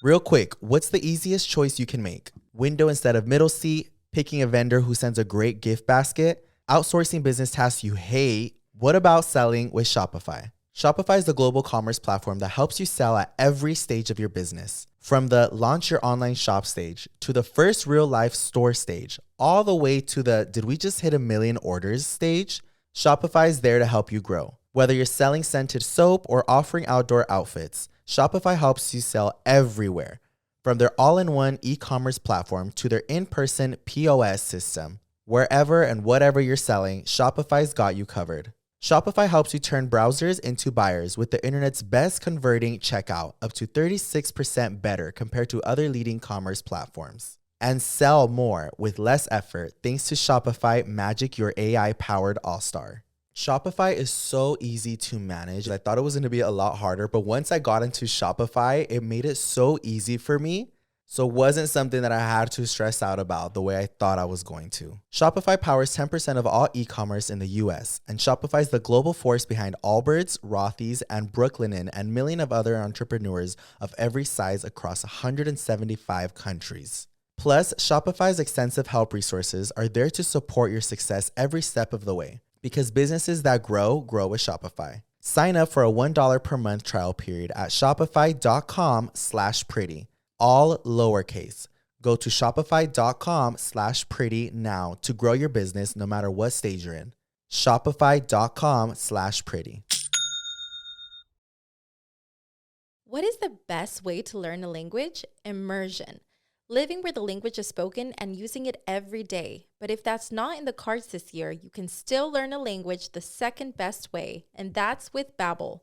Real quick, what's the easiest choice you can make? Window instead of middle seat, picking a vendor who sends a great gift basket, outsourcing business tasks you hate. What about selling with Shopify? Shopify is the global commerce platform that helps you sell at every stage of your business. From the launch your online shop stage to the first real life store stage, all the way to the did we just hit 1 million orders stage, Shopify is there to help you grow. Whether you're selling scented soap or offering outdoor outfits, Shopify helps you sell everywhere. From their all-in-one e-commerce platform to their in-person POS system. Wherever and whatever you're selling, Shopify's got you covered. Shopify helps you turn browsers into buyers with the internet's best converting checkout, up to 36% better compared to other leading commerce platforms. And sell more with less effort thanks to Shopify Magic, your AI-powered all-star. Shopify is so easy to manage. I thought it was going to be a lot harder, but once I got into Shopify, it made it so easy for me. So it wasn't something that I had to stress out about the way I thought I was going to. Shopify powers 10% of all e-commerce in the US, and Shopify is the global force behind Allbirds, Rothy's, and Brooklinen, and millions of other entrepreneurs of every size across 175 countries. Plus, Shopify's extensive help resources are there to support your success every step of the way. Because businesses that grow, grow with Shopify. Sign up for a $1 per month trial period at shopify.com/pretty. All lowercase. Go to shopify.com/pretty now to grow your business no matter what stage you're in. Shopify.com/pretty. What is the best way to learn a language? Immersion. Living where the language is spoken and using it every day. But if that's not in the cards this year, you can still learn a language the second best way, and that's with Babbel.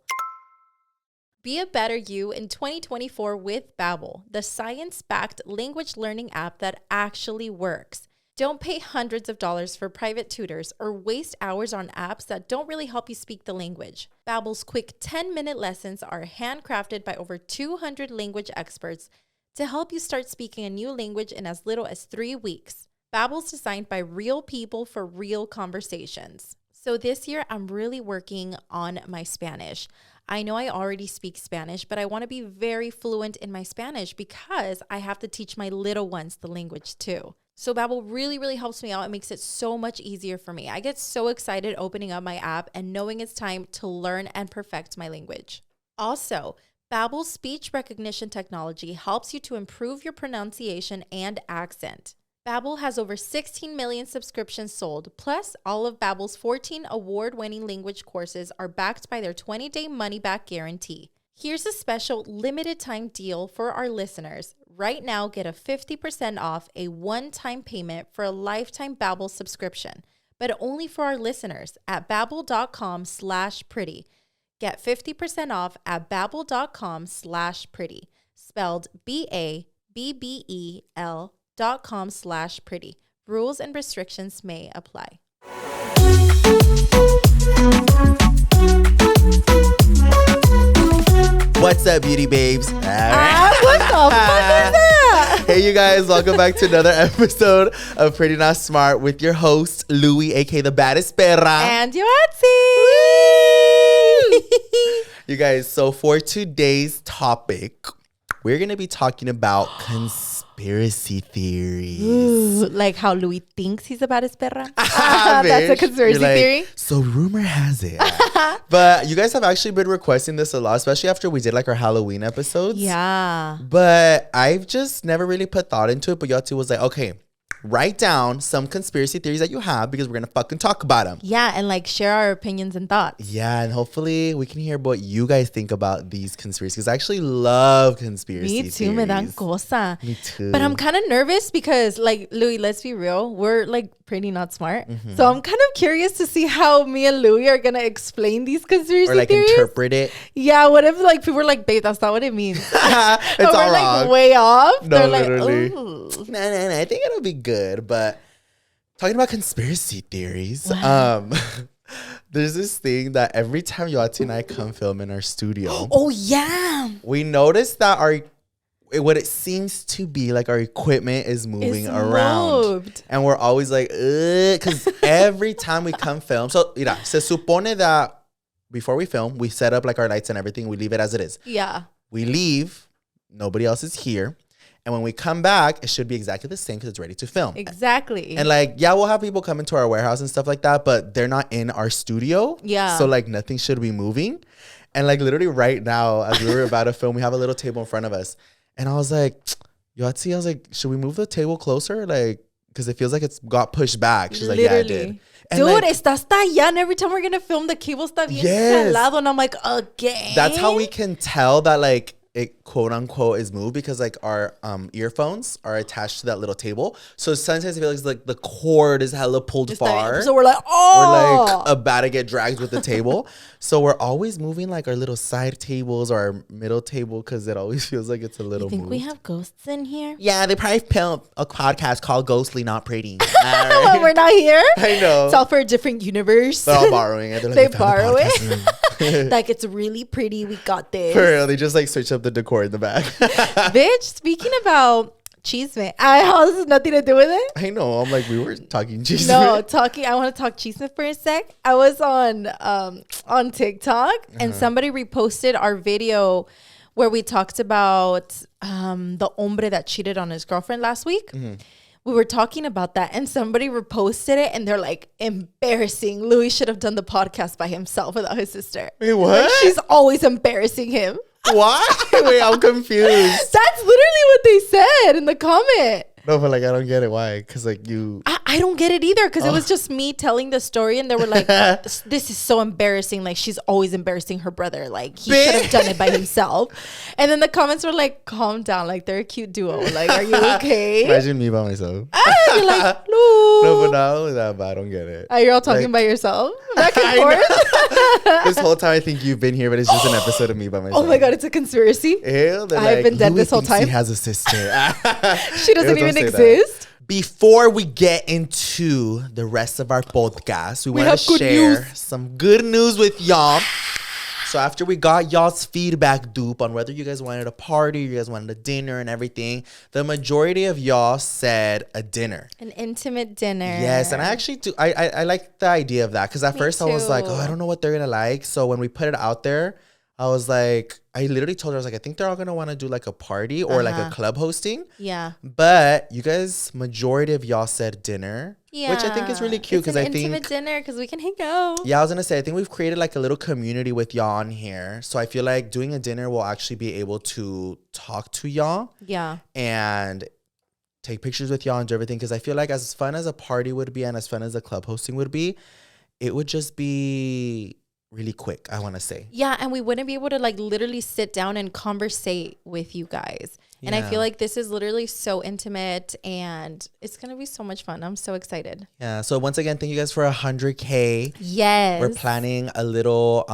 Be a better you in 2024 with Babbel, the science-backed language learning app that actually works. Don't pay hundreds of dollars for private tutors or waste hours on apps that don't really help you speak the language. Babbel's quick 10-minute lessons are handcrafted by over 200 language experts to help you start speaking a new language in as little as 3 weeks. Babbel's designed by real people for real conversations. So this year, I'm really working on my Spanish. I know I already speak Spanish, but I want to be very fluent in my Spanish because I have to teach my little ones the language too. So Babbel really, really helps me out. It makes it so much easier for me. I get so excited opening up my app and knowing it's time to learn and perfect my language. Also, Babbel's speech recognition technology helps you to improve your pronunciation and accent. Babbel has over 16 million subscriptions sold, plus all of Babbel's 14 award-winning language courses are backed by their 20-day money-back guarantee. Here's a special limited-time deal for our listeners. Right now, get a 50% off a one-time payment for a lifetime Babbel subscription, but only for our listeners at babbel.com/pretty. Get 50% off at babbel.com/pretty, spelled BABBEL.com/pretty. Rules and restrictions may apply. What's up, beauty babes? What the fuck is that? Hey, you guys, welcome back to another episode of Pretty Not Smart with your host, Louie, aka the baddest perra. And Yoatzi. You guys, so for today's topic, we're going to be talking about conspiracy theories. Ooh, like how Louie thinks he's the baddest perra. That's a conspiracy theory. So rumor has it. But you guys have actually been requesting this a lot, especially after we did like our Halloween episodes. Yeah. But I've just never really put thought into it. But Yoatzi was like, okay, write down some conspiracy theories that you have because we're going to fucking talk about them. Yeah, and like share our opinions and thoughts. Yeah, and hopefully we can hear what you guys think about these conspiracies. Because I actually love conspiracy Me too, theories. me dan cosa. Me too. But I'm kind of nervous because, like, Louie, let's be real. We're like pretty not smart. So I'm kind of curious to see how me and Louie are going to explain these conspiracy or like theories. interpret it. Yeah, what if like people are like, babe, that's not what it means. It's or all we're wrong. like way off. No, They're literally. like, ooh. No, I think it'll be good. But talking about conspiracy theories, there's this thing that every time Yoatzi and I come film in our studio, Oh, yeah. we notice that what it seems to be like our equipment is moving It's around. moved. And we're always like, because every time we come film, so mira, se supone that before we film, we set up like our lights and everything. We leave it as it is. Yeah. We leave. nobody else is here. And when we come back, it should be exactly the same because it's ready to film. Exactly. And like, yeah, we'll have people come into our warehouse and stuff like that, but they're not in our studio. Yeah. So like nothing should be moving. And like literally right now, as we were about to film, we have a little table in front of us. And I was like, Yoatzi, I was like, should we move the table closer? Like, because it feels like it's got pushed back. She's like, yeah, it did. And dude, like, está hasta allá. And every time we're going to film, the cable está bien jalado. And I'm like, again? That's how we can tell that like it quote unquote is moved, because like our earphones are attached to that little table. So sometimes I feel like the cord is hella pulled far. So we're like, oh. We're like about to get dragged with the table. So we're always moving like our little side tables or our middle table because it always feels like it's a little moved. We moved. have ghosts in here? Yeah, they probably filmed a podcast called Ghostly Not Pretty. When we're not here? I know. It's all for a different universe. They're all borrowing it. They borrow it. Like, it's really pretty. We got this. For real, they just like switch up the decor in the back. Bitch, speaking about chisme, how this has nothing to do with it? I know. I'm like, we were talking chisme. No, I want to talk chisme for a sec. I was on TikTok and somebody reposted our video where we talked about the hombre that cheated on his girlfriend last week. Mm-hmm. We were talking about that and somebody reposted it and they're like, embarrassing. Louie should have done the podcast by himself without his sister. Wait, what? Like, she's always embarrassing him. What? Wait, I'm confused. That's literally what they said in the comment. No, but like, I don't get it. Why? Because like I don't get it either, because it was just me telling the story and they were like, this is so embarrassing. Like, she's always embarrassing her brother. Like, he should have done it by himself. And then the comments were like, calm down. Like, they're a cute duo. Like, are you okay? Imagine me by myself. You're like, Lou. No, but not only that, but I don't get it. You're all talking by yourself? Back and forth? This whole time I think you've been here, but it's just an episode of me by myself. Oh my God, it's a conspiracy? Ew, I've been dead this whole time. He has a sister. She doesn't even exist. Before we get into the rest of our podcast, we want to share some good news with y'all. So after we got y'all's feedback, dupe, on whether you guys wanted a party, you guys wanted a dinner and everything, the majority of y'all said a dinner. An intimate dinner. Yes, and I actually do. I like the idea of that, because at first I was like, oh, I don't know what they're going to like. So when we put it out there, I was like, I literally told her, I was like, I think they're all going to want to do like a party or like a club hosting. Yeah. But you guys, majority of y'all said dinner, which I think is really cute, because I think intimate dinner because we can hang out. Yeah, I was going to say, I think we've created like a little community with y'all on here. So I feel like doing a dinner will actually be able to talk to y'all. Yeah. And take pictures with y'all and do everything. Because I feel like as fun as a party would be and as fun as a club hosting would be, it would just be really quick, I want to say. Yeah, and we wouldn't be able to like literally sit down and conversate with you guys. Yeah. And I feel like this is literally so intimate and it's going to be so much fun. I'm so excited. Yeah, so once again, thank you guys for 100K. Yes. We're planning a little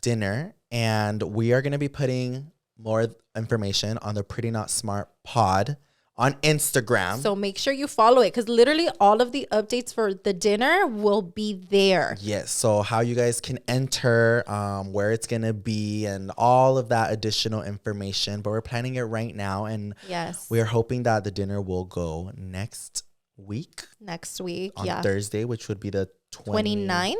dinner, and we are going to be putting more information on the Pretty Not Smart pod on Instagram. So make sure you follow it, because literally all of the updates for the dinner will be there. Yes. So how you guys can enter, where it's going to be, and all of that additional information. But we're planning it right now. And yes, we are hoping that the dinner will go next week. On Thursday, which would be the 29th.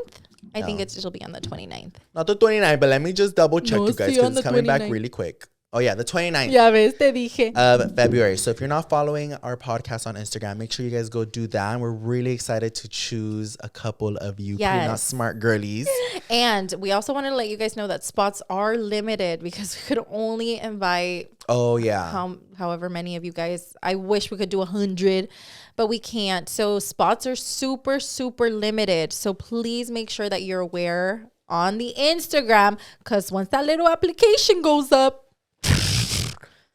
I think it'll be on the 29th. Not the 29th, but let me just double check, you guys, because it's coming back really quick. Oh, yeah, the 29th Ya ves, te dije. of February. So if you're not following our podcast on Instagram, make sure you guys go do that. And we're really excited to choose a couple of you Pretty Not Smart girlies. And we also want to let you guys know that spots are limited, because we could only invite however many of you guys. I wish we could do 100, but we can't. So spots are super, super limited. So please make sure that you're aware on the Instagram, because once that little application goes up.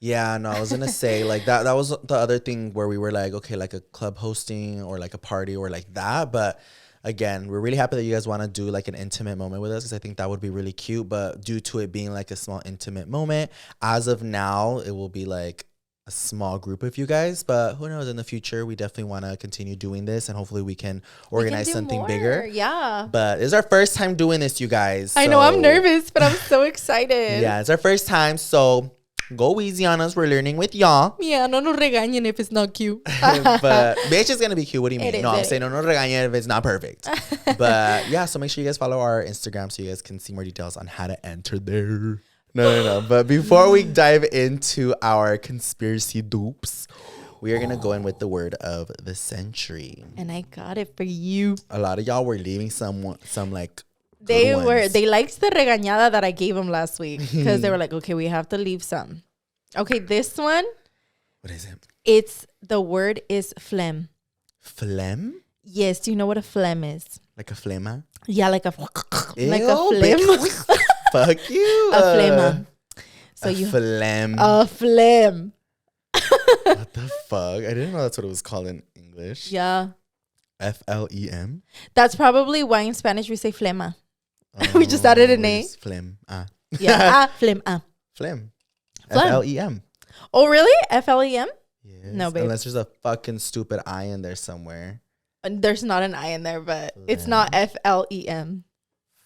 Yeah, no, I was going to say, like, that was the other thing where we were like, okay, like a club hosting or like a party or like that. But again, we're really happy that you guys want to do like an intimate moment with us, because I think that would be really cute. But due to it being like a small intimate moment, as of now, it will be like a small group of you guys. But who knows, in the future, we definitely want to continue doing this, and hopefully we can organize something bigger. Yeah. But it's our first time doing this, you guys. I know, I'm nervous, but I'm so excited. Yeah, it's our first time. So go easy on us. We're learning with y'all. Yeah, no nos regañen if it's not cute. But bitch, is going to be cute. What do you mean? I'm saying no nos regañen if it's not perfect. But yeah, so make sure you guys follow our Instagram so you guys can see more details on how to enter there. No. But before we dive into our conspiracy dupes, we are going to go in with the word of the century. And I got it for you. A lot of y'all were leaving some like They good were. ones. They liked the regañada that I gave them last week because they were like, okay, we have to leave some. Okay, this one. What is it? The word is phlegm. Phlegm? Yes. Do you know what a phlegm is? Like a phlegma? Yeah, like a Ew, phlegm. Fuck you. A phlegma. So phlegm. A phlegm. What the fuck? I didn't know that's what it was called in English. Yeah. F-L-E-M? That's probably why in Spanish we say flema. We just added an A. Phlegm. Yeah. Phlegm. Phlegm. Phlegm. F-L-E-M. Oh, really? F-L-E-M? Yes. No, babe. Unless there's a fucking stupid I in there somewhere. There's not an I in there, but it's not F-L-E-M.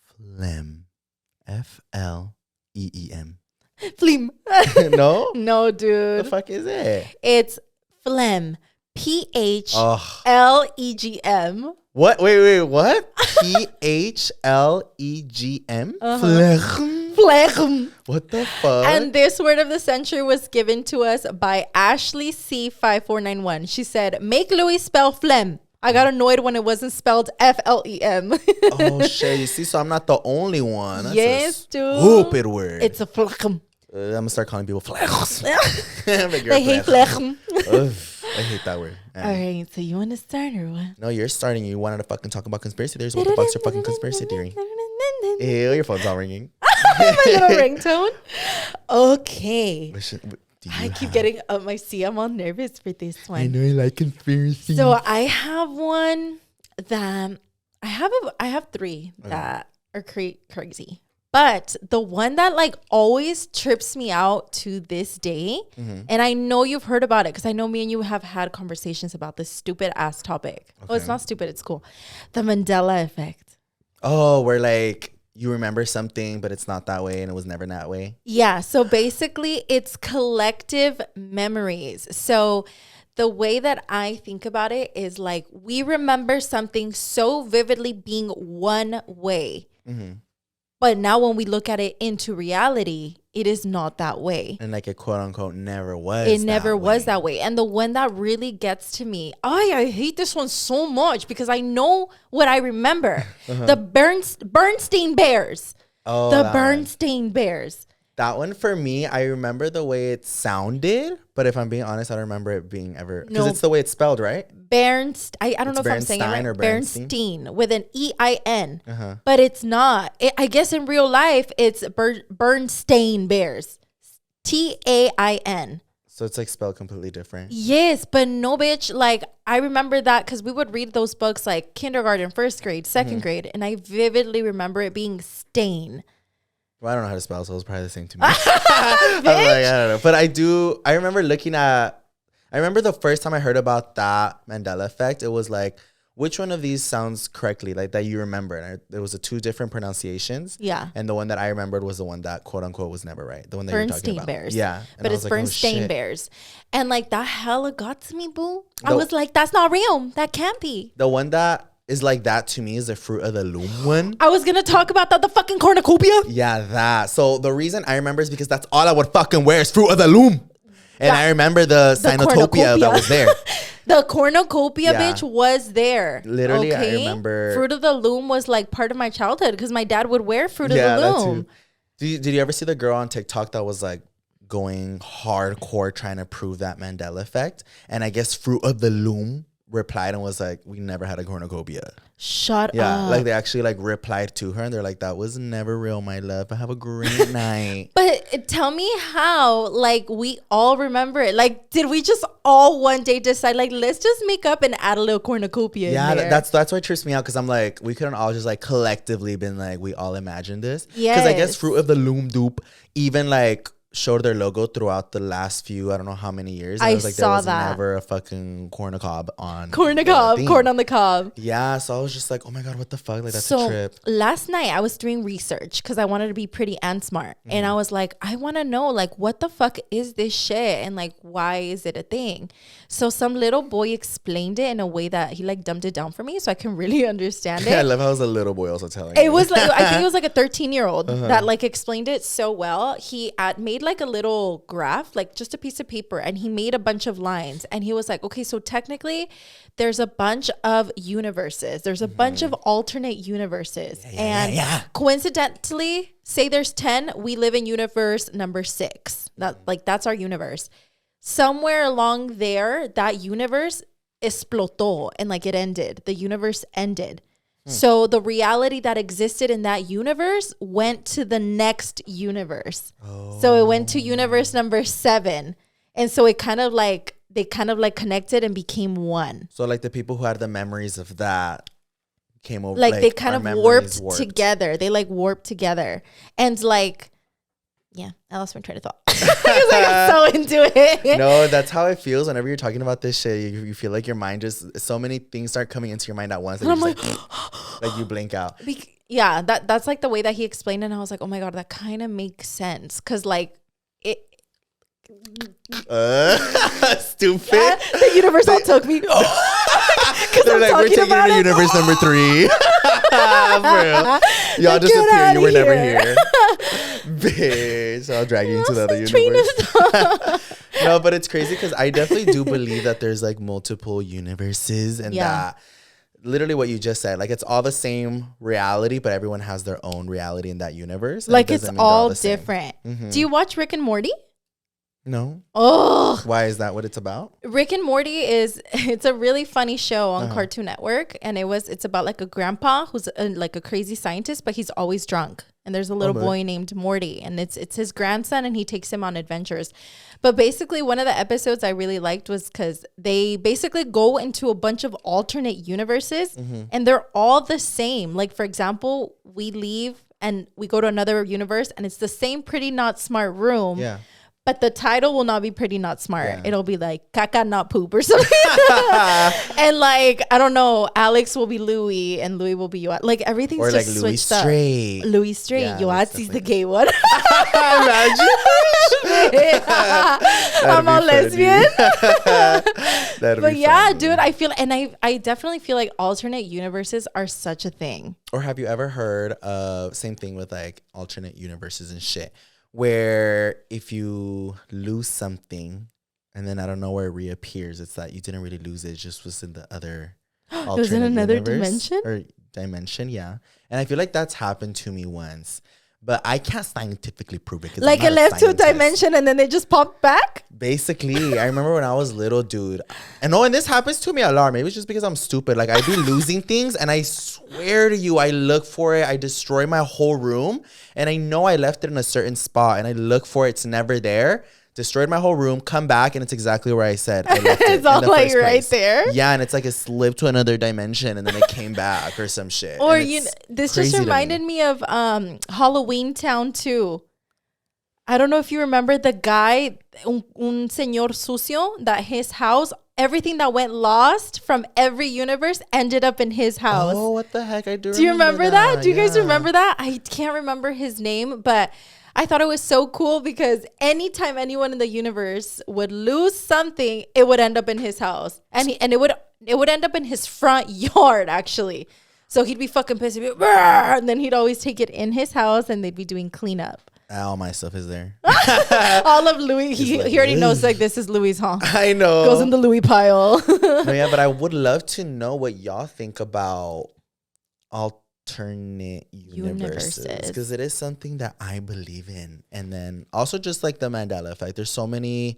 Phlegm. F-L-E-E-M. Phlegm. No? No, dude. The fuck is it? It's phlegm. P-H-L-E-G-M. What? Wait, what? P-H-L-E-G-M? Phlegm. Phlegm. What the fuck? And this word of the century was given to us by Ashley C5491. She said, make Louie spell phlegm. I got annoyed when it wasn't spelled F-L-E-M. Oh, shit. You see, so I'm not the only one. That's Yes, dude. Stupid word. It's a phlegm. I'm going to start calling people phlegms. They hate phlegm. I hate that word. All right, so you want to start or what? No, you're starting. You wanted to fucking talk about conspiracy theories. What the fuck's your fucking conspiracy theory? Ew, your phone's all ringing. My little ringtone. Okay. I keep getting up my seat. I'm all nervous for this one. I know you like conspiracy. So I have one that I have three that are crazy. But the one that like always trips me out to this day, and I know you've heard about it because I know me and you have had conversations about this stupid ass topic. Okay. Oh, it's not stupid. It's cool. The Mandela Effect. Oh, where like you remember something, but it's not that way and it was never that way. Yeah. So basically it's collective memories. So the way that I think about it is like we remember something so vividly being one way. But now when we look at it into reality, it is not that way. And like it quote unquote never was. It never was that way. And the one that really gets to me, I hate this one so much because I know what I remember. The Bernstein Bears. Oh, the Bernstein Bears. That one for me, I remember the way it sounded, but if I'm being honest, I don't remember it being ever because it's the way it's spelled, right? I don't know if I'm saying it right. Or Bernstein with an E-I-N, but it's not. I guess in real life, it's Bernstein Bears, T-A-I-N. So it's like spelled completely different. Yes, but no, bitch. Like I remember that because we would read those books like kindergarten, first grade, second grade, and I vividly remember it being stain. Well, I don't know how to spell, so it's probably the same to me. I don't know. But I remember I remember the first time I heard about that Mandela Effect, it was like, which one of these sounds correctly, like that you remember? And there was two different pronunciations. Yeah. And the one that I remembered was the one that quote unquote was never right. The one that you're talking about. Bears. Yeah. And but it's like, Bernstein Bears. And like that hella got to me, boo. I was like, that's not real. That can't be. The one that is like that to me is the Fruit of the Loom one. I was gonna talk about that, the fucking cornucopia. Yeah, that. So the reason I remember is because that's all I would fucking wear is Fruit of the Loom. And I remember the Sinotopia that was there. The cornucopia bitch was there. Literally, I remember. Fruit of the Loom was like part of my childhood because my dad would wear Fruit of the Loom. Did you ever see the girl on TikTok that was like going hardcore trying to prove that Mandela Effect? And I guess Fruit of the Loom replied and was like, we never had a cornucopia. Shut up. Yeah, like they actually like replied to her and they're like, that was never real, my love. Have a great night. But tell me how, like, we all remember it. Like, did we just all one day decide, like, let's just make up and add a little cornucopia in there? That's why it trips me out because I'm like, we couldn't all just like collectively been like, we all imagined this. Yeah. Because I guess Fruit of the Loom dupe, even like showed their logo throughout the last few, I don't know how many years. And I was like, saw there was that. never a fucking corn on the cob on. Corn on the cob. Yeah, so I was just like, oh my God, what the fuck? Like, that's So a trip. last night I was doing research because I wanted to be pretty and smart. And I was like, I want to know, like, what the fuck is this shit? And like, why is it a thing? So some little boy explained it in a way that he like dumbed it down for me so I can really understand it. I love how it was a little boy also telling It you. was like, I think it was like a 13-year-old that like explained it so well. He made like a little graph, like just a piece of paper, and he made a bunch of lines. And he was like, okay, so technically there's a bunch of universes. There's a bunch of alternate universes. Coincidentally, say there's 10, we live in universe number 6. That's our universe. Somewhere along there, that universe explotó and like it ended. The universe ended. So the reality that existed in that universe went to the next universe. So it went to universe number 7. And so it kind of like, they kind of like connected and became one. So like the people who had the memories of that came over. Like they kind of warped together. They like warped together. And like, yeah, I lost my train of thought. Because I got so into it. No, that's how it feels whenever you're talking about this shit. You feel like your mind just, so many things start coming into your mind at once. And I'm like, like you blink out. Yeah, that's like the way that he explained it. And I was like, oh my God, that kind of makes sense. Because like, stupid. Yeah, the universe all took me. Because They're like, we're taking you to universe number 3. Y'all disappear. You were never here. Bitch, I'll drag you into the other universe. No, but it's crazy because I definitely do believe that there's like multiple universes and that literally what you just said, like it's all the same reality, but everyone has their own reality in that universe. Like it's all different. Do you watch Rick and Morty? No. Oh, why is that what it's about? Rick and Morty it's a really funny show on Cartoon Network, and it's about like a grandpa who's like a crazy scientist, but he's always drunk. And there's a little boy named Morty, and it's his grandson, and he takes him on adventures. But basically, one of the episodes I really liked was because they basically go into a bunch of alternate universes, and they're all the same. Like, for example, we leave and we go to another universe, and it's the same Pretty Not Smart room. Yeah. But the title will not be Pretty Not Smart. Yeah. It'll be like Caca Not Poop or something. And like, I don't know, Alex will be Louie and Louie will be Yoatzi. Like everything's or just like Louie switched straight. Up. Louie straight. Yeah, Yoatzi's the gay one. Imagine. I'm all lesbian. But yeah, funny. dude, I feel, and I definitely feel like alternate universes are such a thing. Or have you ever heard of, same thing with like alternate universes and shit, where if you lose something and then out of nowhere it reappears, it's that you didn't really lose it, just was in the other alternate was in another dimension? Yeah. And I feel like that's happened to me once, but I can't scientifically prove it. Like it left to a dimension and then they just popped back? Basically, I remember when I was little, dude. And this happens to me a lot. Maybe it's just because I'm stupid. Like, I be losing things, and I swear to you, I look for it. I destroy my whole room, and I know I left it in a certain spot, and I look for it. It's never there. Destroyed my whole room, come back, and it's exactly where I said I left it. It's all like right there. Yeah, and it's like it slipped to another dimension, and then it came back or some shit. Or this just reminded me of Halloween Town 2. I don't know if you remember the guy, un señor sucio, that his house, everything that went lost from every universe ended up in his house. Oh, what the heck? Do you remember that? Do you guys remember that? I can't remember his name, but I thought it was so cool because anytime anyone in the universe would lose something, it would end up in his house. And it would end up in his front yard, actually. So he'd be fucking pissed. He'd be, and then he'd always take it in his house and they'd be doing cleanup. All my stuff is there. All of Louie. He already knows like this is Louie's, huh? I know. Goes in the Louie pile. No, yeah, but I would love to know what y'all think about alternate universes, because it is something that I believe in. And then also just like the Mandela Effect. There's so many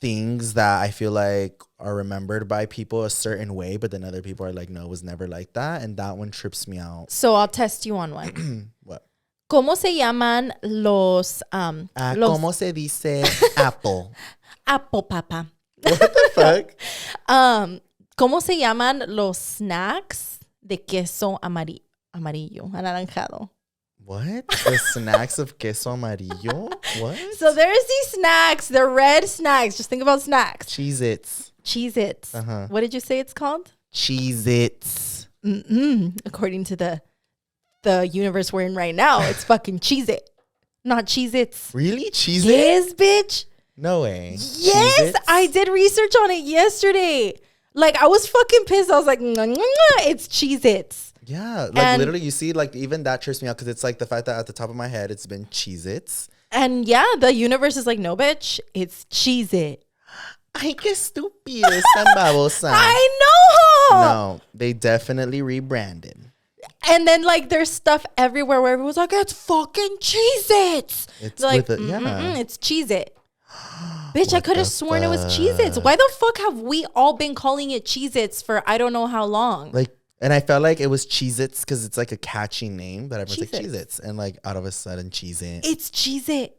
things that I feel like are remembered by people a certain way, but then other people are like, no, it was never like that. And that one trips me out. So I'll test you on one. What? ¿Cómo se llaman los ¿Cómo se dice apple? Apple, papa. What the fuck? ¿Cómo se llaman los snacks de queso amarillo, anaranjado? What? The snacks of queso amarillo? What? So there's these snacks. They're red snacks. Just think about snacks. Cheez-Its. Cheez-Its. What did you say it's called? Cheez-Its. According to the universe we're in right now, it's fucking Cheez-It, not Cheez-Its. Really? Cheez-It? Yes, bitch. No way. Yes, Cheez-Its? I did research on it yesterday. Like, I was fucking pissed. I was like, it's Cheez-Its. Yeah, like And literally, you see, like even that trips me out because it's like the fact that at the top of my head it's been Cheez-Its. And yeah, the universe is like, no, bitch, it's Cheez-It. Ay, qué estúpido tan babosa. I know. No, they definitely rebranded. And then like there's stuff everywhere where everyone's like, it's fucking Cheez-Its. It's like, with a, it's Cheez-It. Bitch, I What could have the sworn it was Cheez-Its. Why the fuck have we all been calling it Cheez-Its for I don't know how long? Like, and I felt like it was Cheez-Its because it's like a catchy name, but everyone's like Cheez-Its. Cheez-Its. And like out of a sudden, Cheez-It. It's Cheez-It.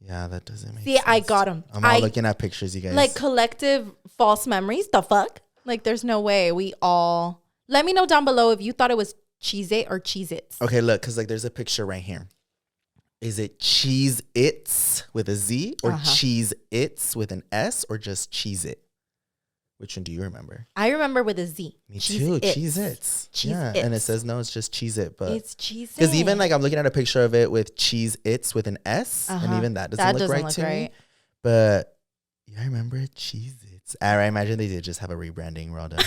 Yeah, that doesn't make See, sense. I got him. I'm all looking at pictures, you guys. Like collective false memories. The fuck? Like there's no way we all. Let me know down below if you thought it was Cheez-It or Cheez-Its. Okay, look, because like there's a picture right here. Is it Cheez-Its with a Z or Cheez-Its with an S or just Cheez-It? Which one do you remember? I remember with a Z. Me too. Cheez-Its. Yeah, and it says no, it's just Cheez-It, but it's Cheez-It. because even like I'm looking at a picture of it with Cheez-Its with an S, and even that doesn't look right to me. But yeah, I remember Cheez-Its. I imagine they did just have a rebranding. We're all done.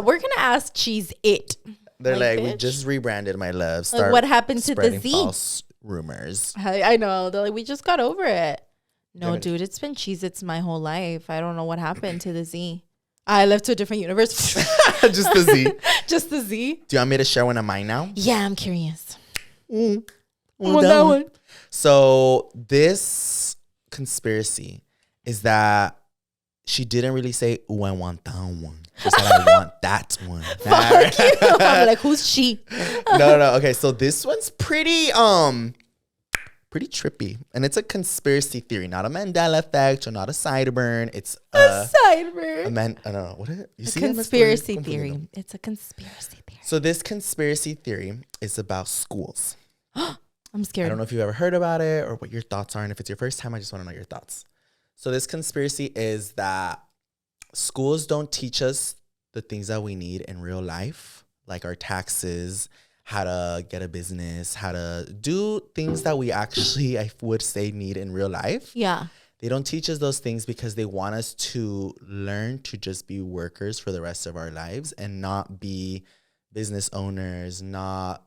We're gonna ask Cheez-It. They're like, we bitch. just rebranded, my love. Like, what happened to the spreading Z? false rumors. I know. They're like, we just got over it. No, Yeah, dude, it's been Cheez-Its my whole life. I don't know what happened to the Z. I left to a different universe. Just the Z. Just the Z. Do you want me to share one of mine now? Yeah, I'm curious. Well, that one. So this conspiracy is that she didn't really say, "Oh, I want that one." She said, "I want that one." Fuck you. I'm like, who's she? No. Okay, so this one's pretty trippy, and it's a conspiracy theory, not a Mandela effect or not a sideburn. It's A sideburn. I don't know what is it. You see Conspiracy theory. It's a conspiracy theory. So this conspiracy theory is about schools. I'm scared. I don't know if you've ever heard about it or what your thoughts are, and if it's your first time, I just want to know your thoughts. So this conspiracy is that schools don't teach us the things that we need in real life, like our taxes, how to get a business, how to do things that we actually, I would say, need in real life. Yeah. They don't teach us those things because they want us to learn to just be workers for the rest of our lives and not be business owners, not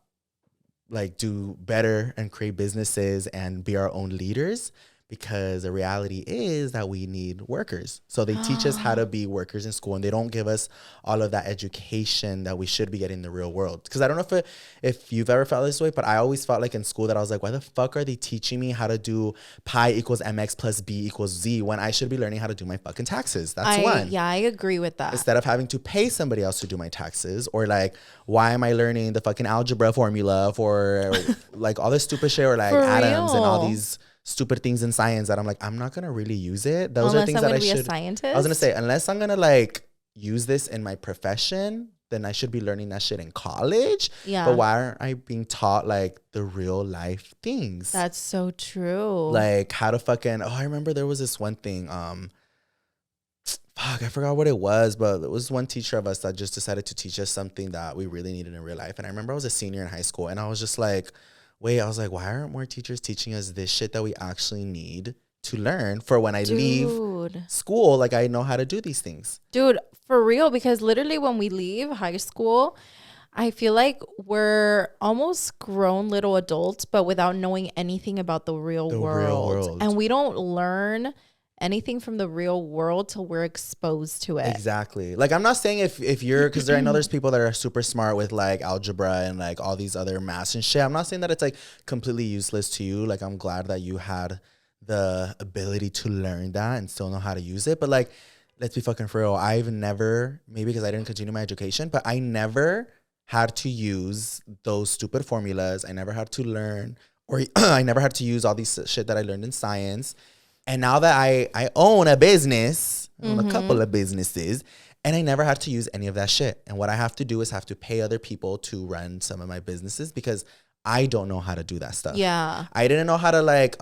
like do better and create businesses and be our own leaders. Because the reality is that we need workers. So they teach us how to be workers in school, and they don't give us all of that education that we should be getting in the real world. Because I don't know if you've ever felt this way, but I always felt like in school that I was like, why the fuck are they teaching me how to do pi equals mx plus b equals z when I should be learning how to do my fucking taxes? That's one. Yeah, I agree with that. Instead of having to pay somebody else to do my taxes, or like, why am I learning the fucking algebra formula for like all this stupid shit, or like For atoms and all real. these stupid things in science that I'm like, I'm not gonna really use it. Those Unless are things I'm that gonna I be a should. scientist. I was gonna say, unless I'm gonna like use this in my profession, then I should be learning that shit in college. Yeah. But why aren't I being taught like the real life things? That's so true. Like how to fucking. Oh, I remember there was this one thing. Fuck, I forgot what it was, but there was one teacher of us that just decided to teach us something that we really needed in real life. And I remember I was a senior in high school, and I was just like, wait, I was like, why aren't more teachers teaching us this shit that we actually need to learn for when I leave school? Like, I know how to do these things. Dude, for real, because literally when we leave high school, I feel like we're almost grown little adults, but without knowing anything about the real world. And we don't learn anything from the real world till we're exposed to it. Exactly. Like, I'm not saying if you're, because I know there's people that are super smart with like algebra and like all these other maths and shit. I'm not saying that it's like completely useless to you. Like, I'm glad that you had the ability to learn that and still know how to use it. But like, let's be fucking for real. I've never, maybe because I didn't continue my education, but I never had to use those stupid formulas. I never had to learn, or I never had to use all these shit that I learned in science. And now that I own a business, I own a couple of businesses, and I never had to use any of that shit. And what I have to do is have to pay other people to run some of my businesses because I don't know how to do that stuff. Yeah. I didn't know how to like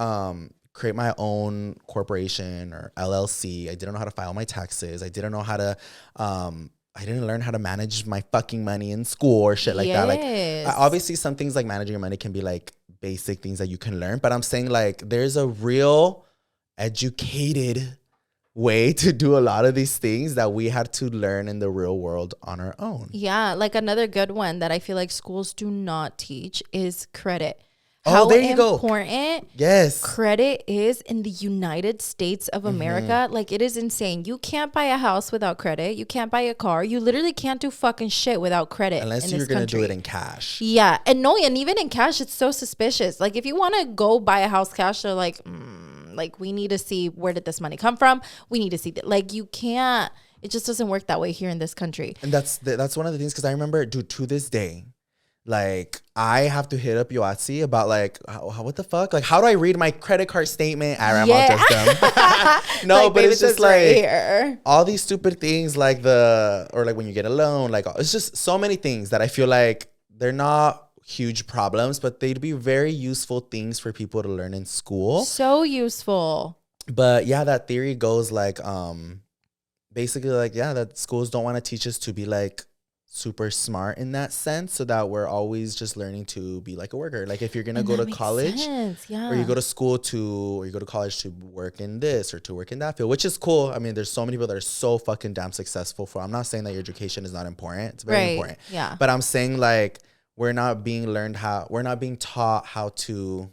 create my own corporation or LLC. I didn't know how to file my taxes. I didn't know how to I didn't learn how to manage my fucking money in school or shit like that. Like obviously some things like managing your money can be like basic things that you can learn, but I'm saying like there's a real educated way to do a lot of these things that we had to learn in the real world on our own. Yeah, like another good one that I feel like schools do not teach is credit. Oh, there you go. How important credit is in the United States of America. Like, it is insane. You can't buy a house without credit. You can't buy a car. You literally can't do fucking shit without credit. Unless you're going to do it in cash. Yeah. And no, and even in cash, it's so suspicious. Like, if you want to go buy a house cash, they're like, we need to see where did this money come from? We need to see that. Like, you can't. It just doesn't work that way here in this country. And that's one of the things, because I remember, dude, to this day, like, I have to hit up Yoatzi about, like, what the fuck? Like, how do I read my credit card statement? I'm all just dumb. No, like, but it's just, like, right all these stupid things, like or, like, when you get a loan, like, it's just so many things that I feel like they're not huge problems, but they'd be very useful things for people to learn in school. So useful. But, yeah, that theory goes, like, basically, like, yeah, that schools don't want to teach us to be, like, super smart in that sense, so that we're always just learning to be like a worker. Like, if you're gonna go to college or you go to school or you go to college to work in this or to work in that field, which is cool. I mean, there's so many people that are so fucking damn successful. I'm not saying that your education is not important. It's very important. Yeah. But I'm saying, like, we're not being taught how to,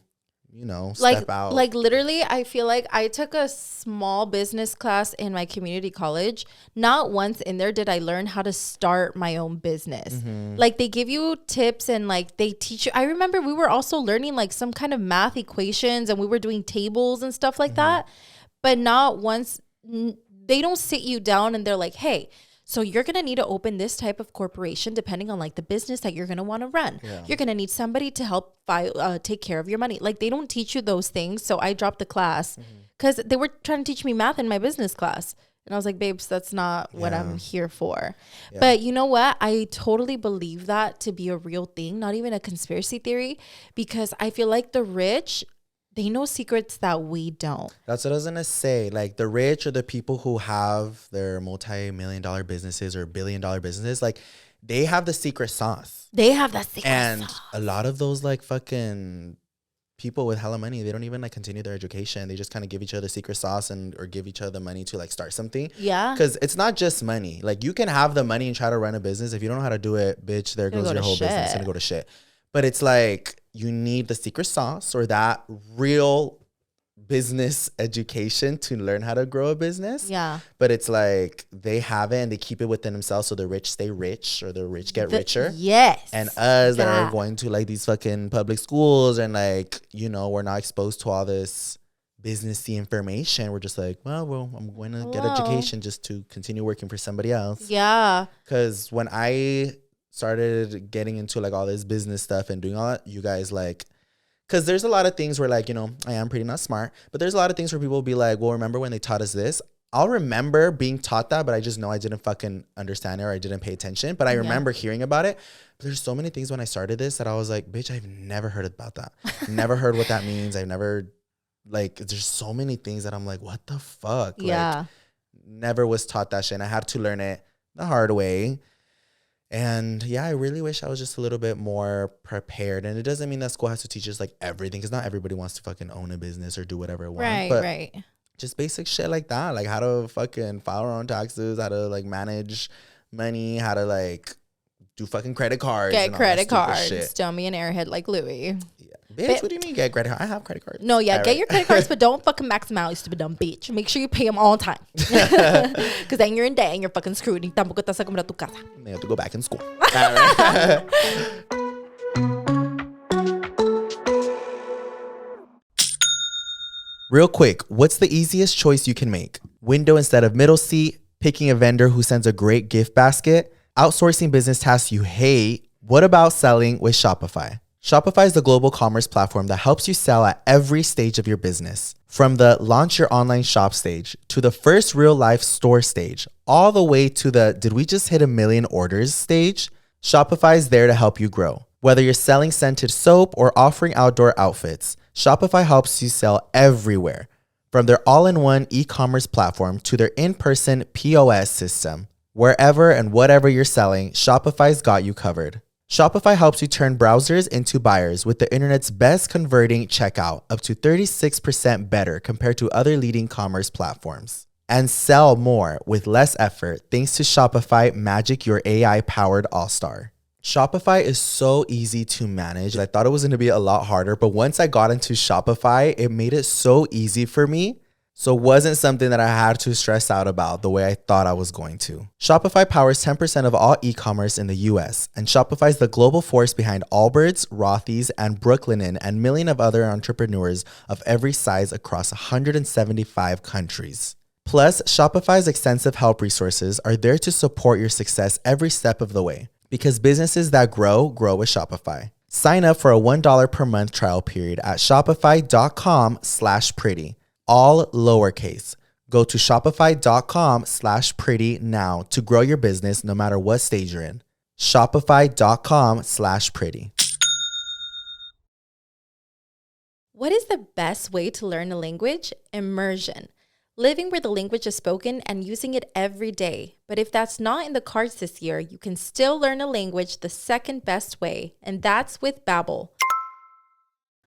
you know, step out. Like, literally, I feel like I took a small business class in my community college. Not once in there did I learn how to start my own business. Like, they give you tips and, like, they teach you. I remember we were also learning, like, some kind of math equations, and we were doing tables and stuff like that. But not once, they don't sit you down and they're like, hey, so you're going to need to open this type of corporation depending on, like, the business that you're going to want to run. Yeah. You're going to need somebody to help take care of your money. Like, they don't teach you those things. So I dropped the class because they were trying to teach me math in my business class. And I was like, babes, that's not what I'm here for. Yeah. But you know what? I totally believe that to be a real thing, not even a conspiracy theory, because I feel like the rich, they know secrets that we don't. That's what I was going to say. Like, the rich or the people who have their multi-million-dollar businesses or billion-dollar businesses, like, they have the secret sauce. They have that secret sauce. And a lot of those, like, fucking people with hella money, they don't even, like, continue their education. They just kind of give each other secret sauce or give each other the money to, like, start something. Yeah. Because it's not just money. Like, you can have the money and try to run a business. If you don't know how to do it, bitch, there goes your whole business. It's going to go to shit. But it's like, you need the secret sauce or that real business education to learn how to grow a business. Yeah. But it's like, they have it and they keep it within themselves, so the rich stay rich or the rich get richer. Yes. And us that are going to, like, these fucking public schools and, like, you know, we're not exposed to all this businessy information. We're just like, well, I'm going to get education just to continue working for somebody else. Yeah. Because when I started getting into, like, all this business stuff and doing all that, you guys, like, because there's a lot of things where, like, you know, I am pretty not smart, but there's a lot of things where people will be like, well, remember when they taught us this? I'll remember being taught that, but I just know I didn't fucking understand it or I didn't pay attention. But I remember hearing about it. But there's so many things when I started this that I was like, bitch, I've never heard about that. Never heard what that means. I've never, like, there's so many things that I'm like, what the fuck? Yeah. Like, never was taught that shit. And I had to learn it the hard way. And yeah, I really wish I was just a little bit more prepared. And it doesn't mean that school has to teach us, like, everything, because not everybody wants to fucking own a business or do whatever it wants. Right. Just basic shit like that, like how to fucking file our own taxes, how to, like, manage money, how to, like, do fucking credit cards. Get credit cards. Don't be an airhead like Louie. Yeah. Bitch, what do you mean get credit cards? I have credit cards. No, yeah, get your credit cards, but don't fucking max them out, you stupid dumb bitch. Make sure you pay them all on time. Because then you're in debt and you're fucking screwed. Y tampoco te vas a comprar tu casa. You have to go back in school. Real quick, what's the easiest choice you can make? Window instead of middle seat, picking a vendor who sends a great gift basket, outsourcing business tasks you hate. What about selling with Shopify? Shopify is the global commerce platform that helps you sell at every stage of your business. From the launch your online shop stage to the first real life store stage, all the way to the did we just hit 1 million orders stage, Shopify is there to help you grow. Whether you're selling scented soap or offering outdoor outfits, Shopify helps you sell everywhere. From their all-in-one e-commerce platform to their in-person POS system. Wherever and whatever you're selling, Shopify's got you covered. Shopify helps you turn browsers into buyers with the internet's best converting checkout, up to 36% better compared to other leading commerce platforms. And sell more with less effort thanks to Shopify Magic Your AI-powered all-star. Shopify is so easy to manage. I thought it was going to be a lot harder, but once I got into Shopify, it made it so easy for me. So it wasn't something that I had to stress out about the way I thought I was going to. Shopify powers 10% of all e-commerce in the US, and Shopify is the global force behind Allbirds, Rothy's, and Brooklinen, and millions of other entrepreneurs of every size across 175 countries. Plus, Shopify's extensive help resources are there to support your success every step of the way. Because businesses that grow, grow with Shopify. Sign up for a $1 per month trial period at shopify.com/pretty. All lowercase. Go to shopify.com/pretty now to grow your business no matter what stage you're in. Shopify.com/pretty. What is the best way to learn a language? Immersion. Living where the language is spoken and using it every day. But if that's not in the cards this year, you can still learn a language the second best way, and that's with Babbel.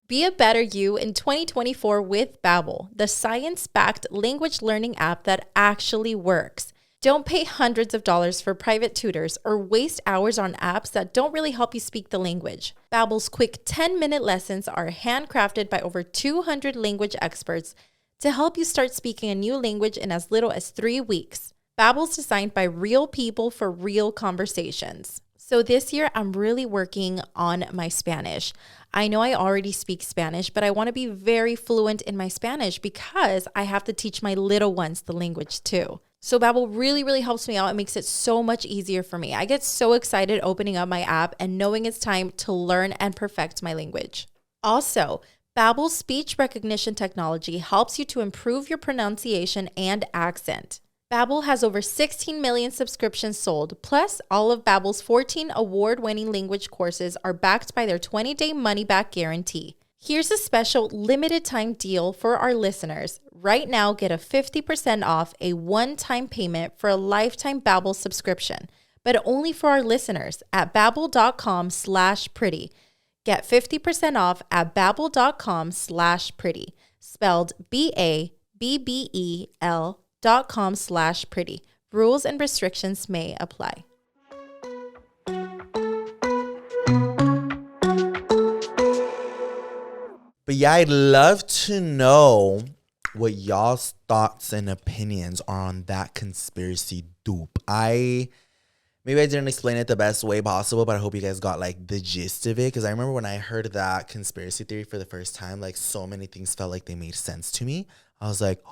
Be a better you in 2024 with Babbel, the science-backed language learning app that actually works. Don't pay hundreds of dollars for private tutors or waste hours on apps that don't really help you speak the language. Babbel's quick 10-minute lessons are handcrafted by over 200 language experts to help you start speaking a new language in as little as 3 weeks. Babbel's designed by real people for real conversations. So this year, I'm really working on my Spanish. I know I already speak Spanish, but I want to be very fluent in my Spanish because I have to teach my little ones the language too. So Babbel really, really helps me out. It makes it so much easier for me. I get so excited opening up my app and knowing it's time to learn and perfect my language. Also, Babbel's speech recognition technology helps you to improve your pronunciation and accent. Babbel has over 16 million subscriptions sold, plus all of Babbel's 14 award-winning language courses are backed by their 20-day money-back guarantee. Here's a special limited-time deal for our listeners. Right now, get a 50% off a one-time payment for a lifetime Babbel subscription, but only for our listeners at babbel.com/pretty. Get 50% off at babbel.com/pretty, spelled BABBEL.com/pretty. Rules and restrictions may apply. But yeah, I'd love to know what y'all's thoughts and opinions are on that conspiracy dupe. Maybe I didn't explain it the best way possible, but I hope you guys got like the gist of it. Because I remember when I heard that conspiracy theory for the first time, like so many things felt like they made sense to me. I was like,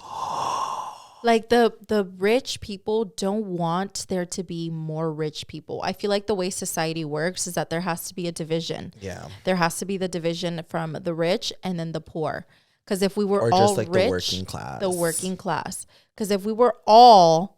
like the rich people don't want there to be more rich people. I feel like the way society works is that there has to be a division. Yeah. There has to be the division from the rich and then the poor. Because if we were or all just like rich, the working class. Because if we were all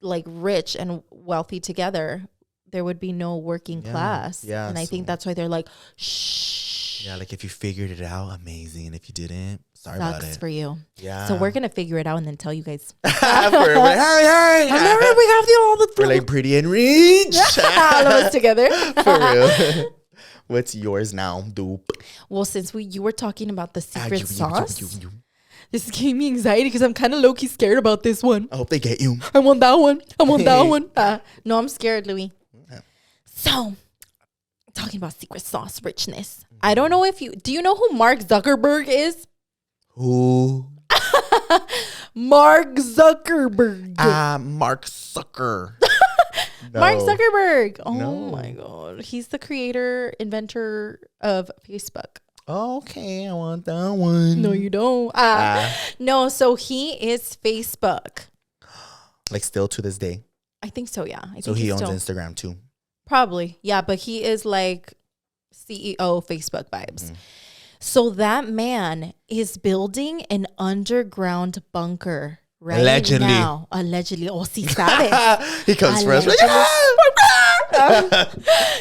like rich and wealthy together, there would be no working class. Yeah. And I think that's why they're like, shh. Yeah, like if you figured it out, amazing. And if you didn't, sorry about it. Sucks for you. Yeah. So we're going to figure it out and then tell you guys. We're like, hey. Remember, we have all the We're like pretty and rich. all of us together. For real. What's yours now, dupe? Well, since you were talking about the secret You. sauce, this gave me anxiety because I'm kind of low-key scared about this one. I hope they get you. I want that one. I want that one. No, I'm scared, Louie. Okay. So, talking about secret sauce richness. I don't know if do you know who Mark Zuckerberg is? Who? Mark Zuckerberg. Mark Zucker. No. Mark Zuckerberg. Oh No. my God. He's the creator, inventor of Facebook. Okay, I want that one. No, you don't. No, so he is Facebook. Like still to this day. I think so, yeah. So he owns Instagram too. Probably. Yeah, but he is like CEO Facebook vibes. So that man is building an underground bunker right Allegedly. now. Allegedly. Oh, sí sabe. He comes for us.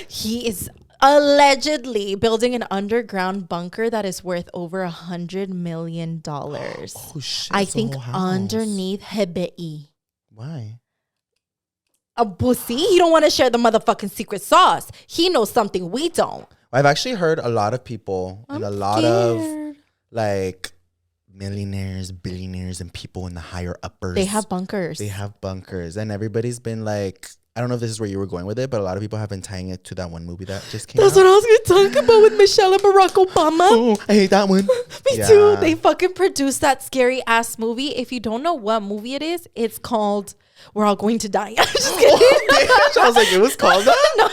He is allegedly building an underground bunker that is worth over $100 million. Oh shit! I it's a think whole house. underneath Hebei. Why? A pussy. He don't want to share the motherfucking secret sauce. He knows something we don't. I've actually heard a lot of people and a lot of like millionaires, billionaires, and people in the higher uppers. They have bunkers. And everybody's been like, I don't know if this is where you were going with it, but a lot of people have been tying it to that one movie that just came That's out. what I was going to talk about with Michelle and Barack Obama. Oh, I hate that one. Me too. They fucking produced that scary ass movie. If you don't know what movie it is, it's called We're All Going to Die. I'm just kidding. I was like, it was called that? No.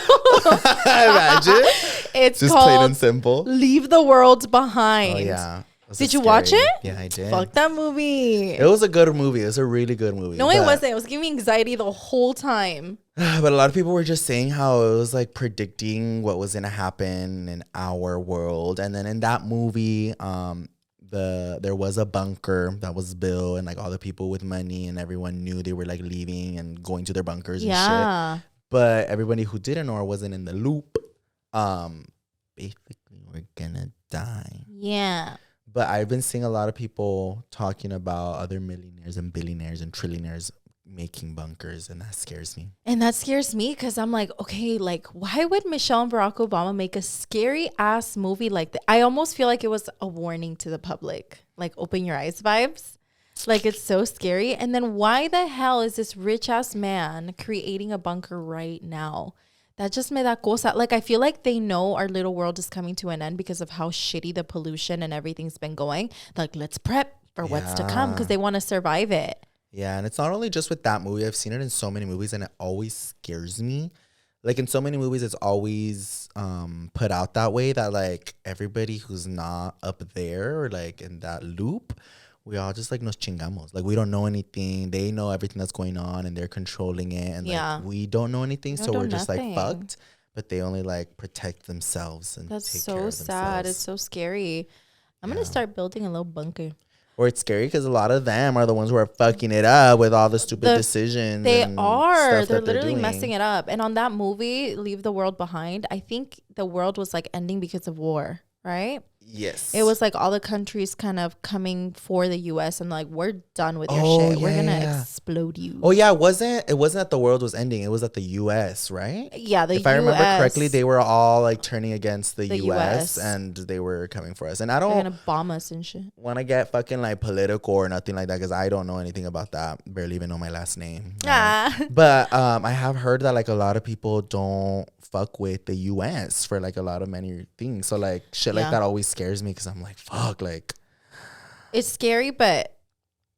Imagine. It's just called plain and simple. Leave the World Behind. Oh, yeah. Did you watch it? Yeah, I did. Fuck that movie. It was a good movie. It was a really good movie. No, it wasn't. It was giving me anxiety the whole time. But a lot of people were just saying how it was like predicting what was going to happen in our world. And then in that movie, there was a bunker that was built, and like all the people with money and everyone knew they were like leaving and going to their bunkers and shit. But everybody who didn't know or wasn't in the loop, basically we're gonna die. Yeah. But I've been seeing a lot of people talking about other millionaires and billionaires and trillionaires making bunkers, and that scares me. And that scares me because I'm like, okay, like, why would Michelle and Barack Obama make a scary ass movie like that? I almost feel like it was a warning to the public, like open your eyes vibes. Like, it's so scary. And then why the hell is this rich ass man creating a bunker right now? That just me da cosa. Like, I feel like they know our little world is coming to an end because of how shitty the pollution and everything's been going. Like, let's prep for what's to come because they want to survive it. Yeah, and it's not only just with that movie. I've seen it in so many movies, and it always scares me. Like, in so many movies, it's always put out that way that, like, everybody who's not up there or, like, in that loop, we all just, like, nos chingamos. Like, we don't know anything. They know everything that's going on, and they're controlling it. And, like, we don't know anything, so we're just, like, fucked. But they only, like, protect themselves and take care of themselves. That's so sad. It's so scary. I'm going to start building a little bunker. Or it's scary because a lot of them are the ones who are fucking it up with all the stupid decisions. They are. They're literally messing it up. And on that movie, Leave the World Behind, I think the world was like ending because of war, right? Yes. It was like all the countries kind of coming for the U.S. and like, we're done with your shit. We're going to explode you. Oh, yeah. It wasn't that the world was ending. It was that the U.S., right? Yeah, if I remember correctly, they were all like turning against the U.S. and they were coming for us. And I don't They're going to bomb us and shit. Want to get fucking like political or nothing like that because I don't know anything about that. Barely even know my last name. Right? But I have heard that like a lot of people don't fuck with the U.S. for like a lot of many things. So like shit like that always scares me because I'm like, fuck, like. It's scary, but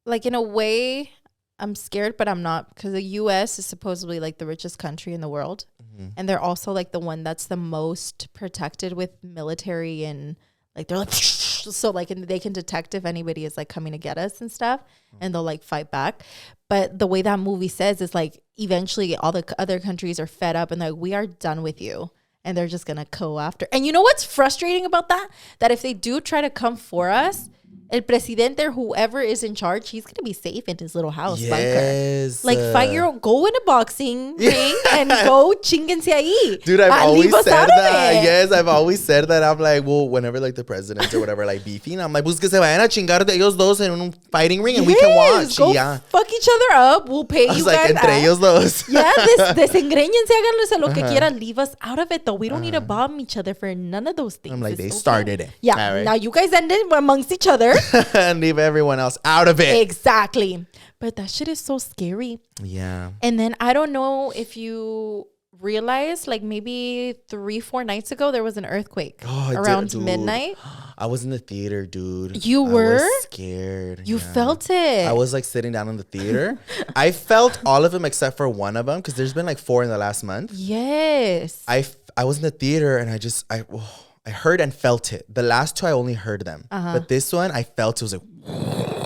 like in a way I'm scared, but I'm not because the U.S. is supposedly like the richest country in the world. Mm-hmm. And they're also like the one that's the most protected with military and like they're like, so like and they can detect if anybody is like coming to get us and stuff and they'll like fight back. But the way that movie says is like eventually all the other countries are fed up and like, we are done with you. And they're just going to go after. And you know what's frustrating about that? That if they do try to come for us, el presidente or whoever is in charge, he's going to be safe in his little house bunker. Like fight your own, go in a boxing ring and go chinguense ahí. Dude, I've always said that. Yes, I've always said that. I'm like, well, whenever like the president or whatever like beefing, I'm like, pues que se vayan a chingar de ellos dos en un fighting ring and we can watch. Go fuck each other up. We'll pay you guys. Entre ellos dos. Yeah, desengreñense, háganles lo que quieran. Leave us out of it though. We don't need to bomb each other for none of those things. I'm like, they started it. Yeah, right. Now you guys end it amongst each other. And leave everyone else out of it. Exactly. But that shit is so scary. Yeah. And then I don't know if you realize, like maybe 3-4 nights ago, there was an earthquake around midnight. I was in the theater, dude. You were? I was scared. You felt it. I was like sitting down in the theater. I felt all of them except for one of them because there's been like 4 in the last month. Yes. I was in the theater and I heard and felt it. The last 2, I only heard them. But this one, I felt it was like,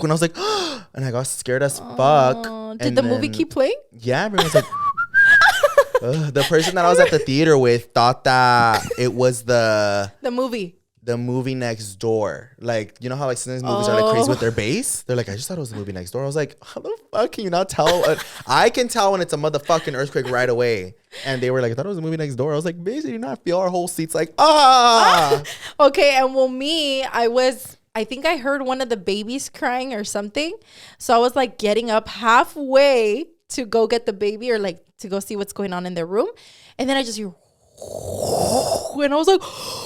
and I was like, and I got scared as fuck. Did the movie keep playing? Yeah, everyone's like, the person that I was at the theater with thought that it was the movie next door. Like, you know how like some of these movies are like crazy with their bass? They're like, I just thought it was the movie next door. I was like, how the fuck can you not tell? I can tell when it's a motherfucking earthquake right away. And they were like, I thought it was a movie next door. I was like, bitch, did you not feel our whole seats like, ah? Okay, and well, I think I heard one of the babies crying or something. So I was like getting up halfway to go get the baby or like to go see what's going on in their room. And then I just hear, and I was like,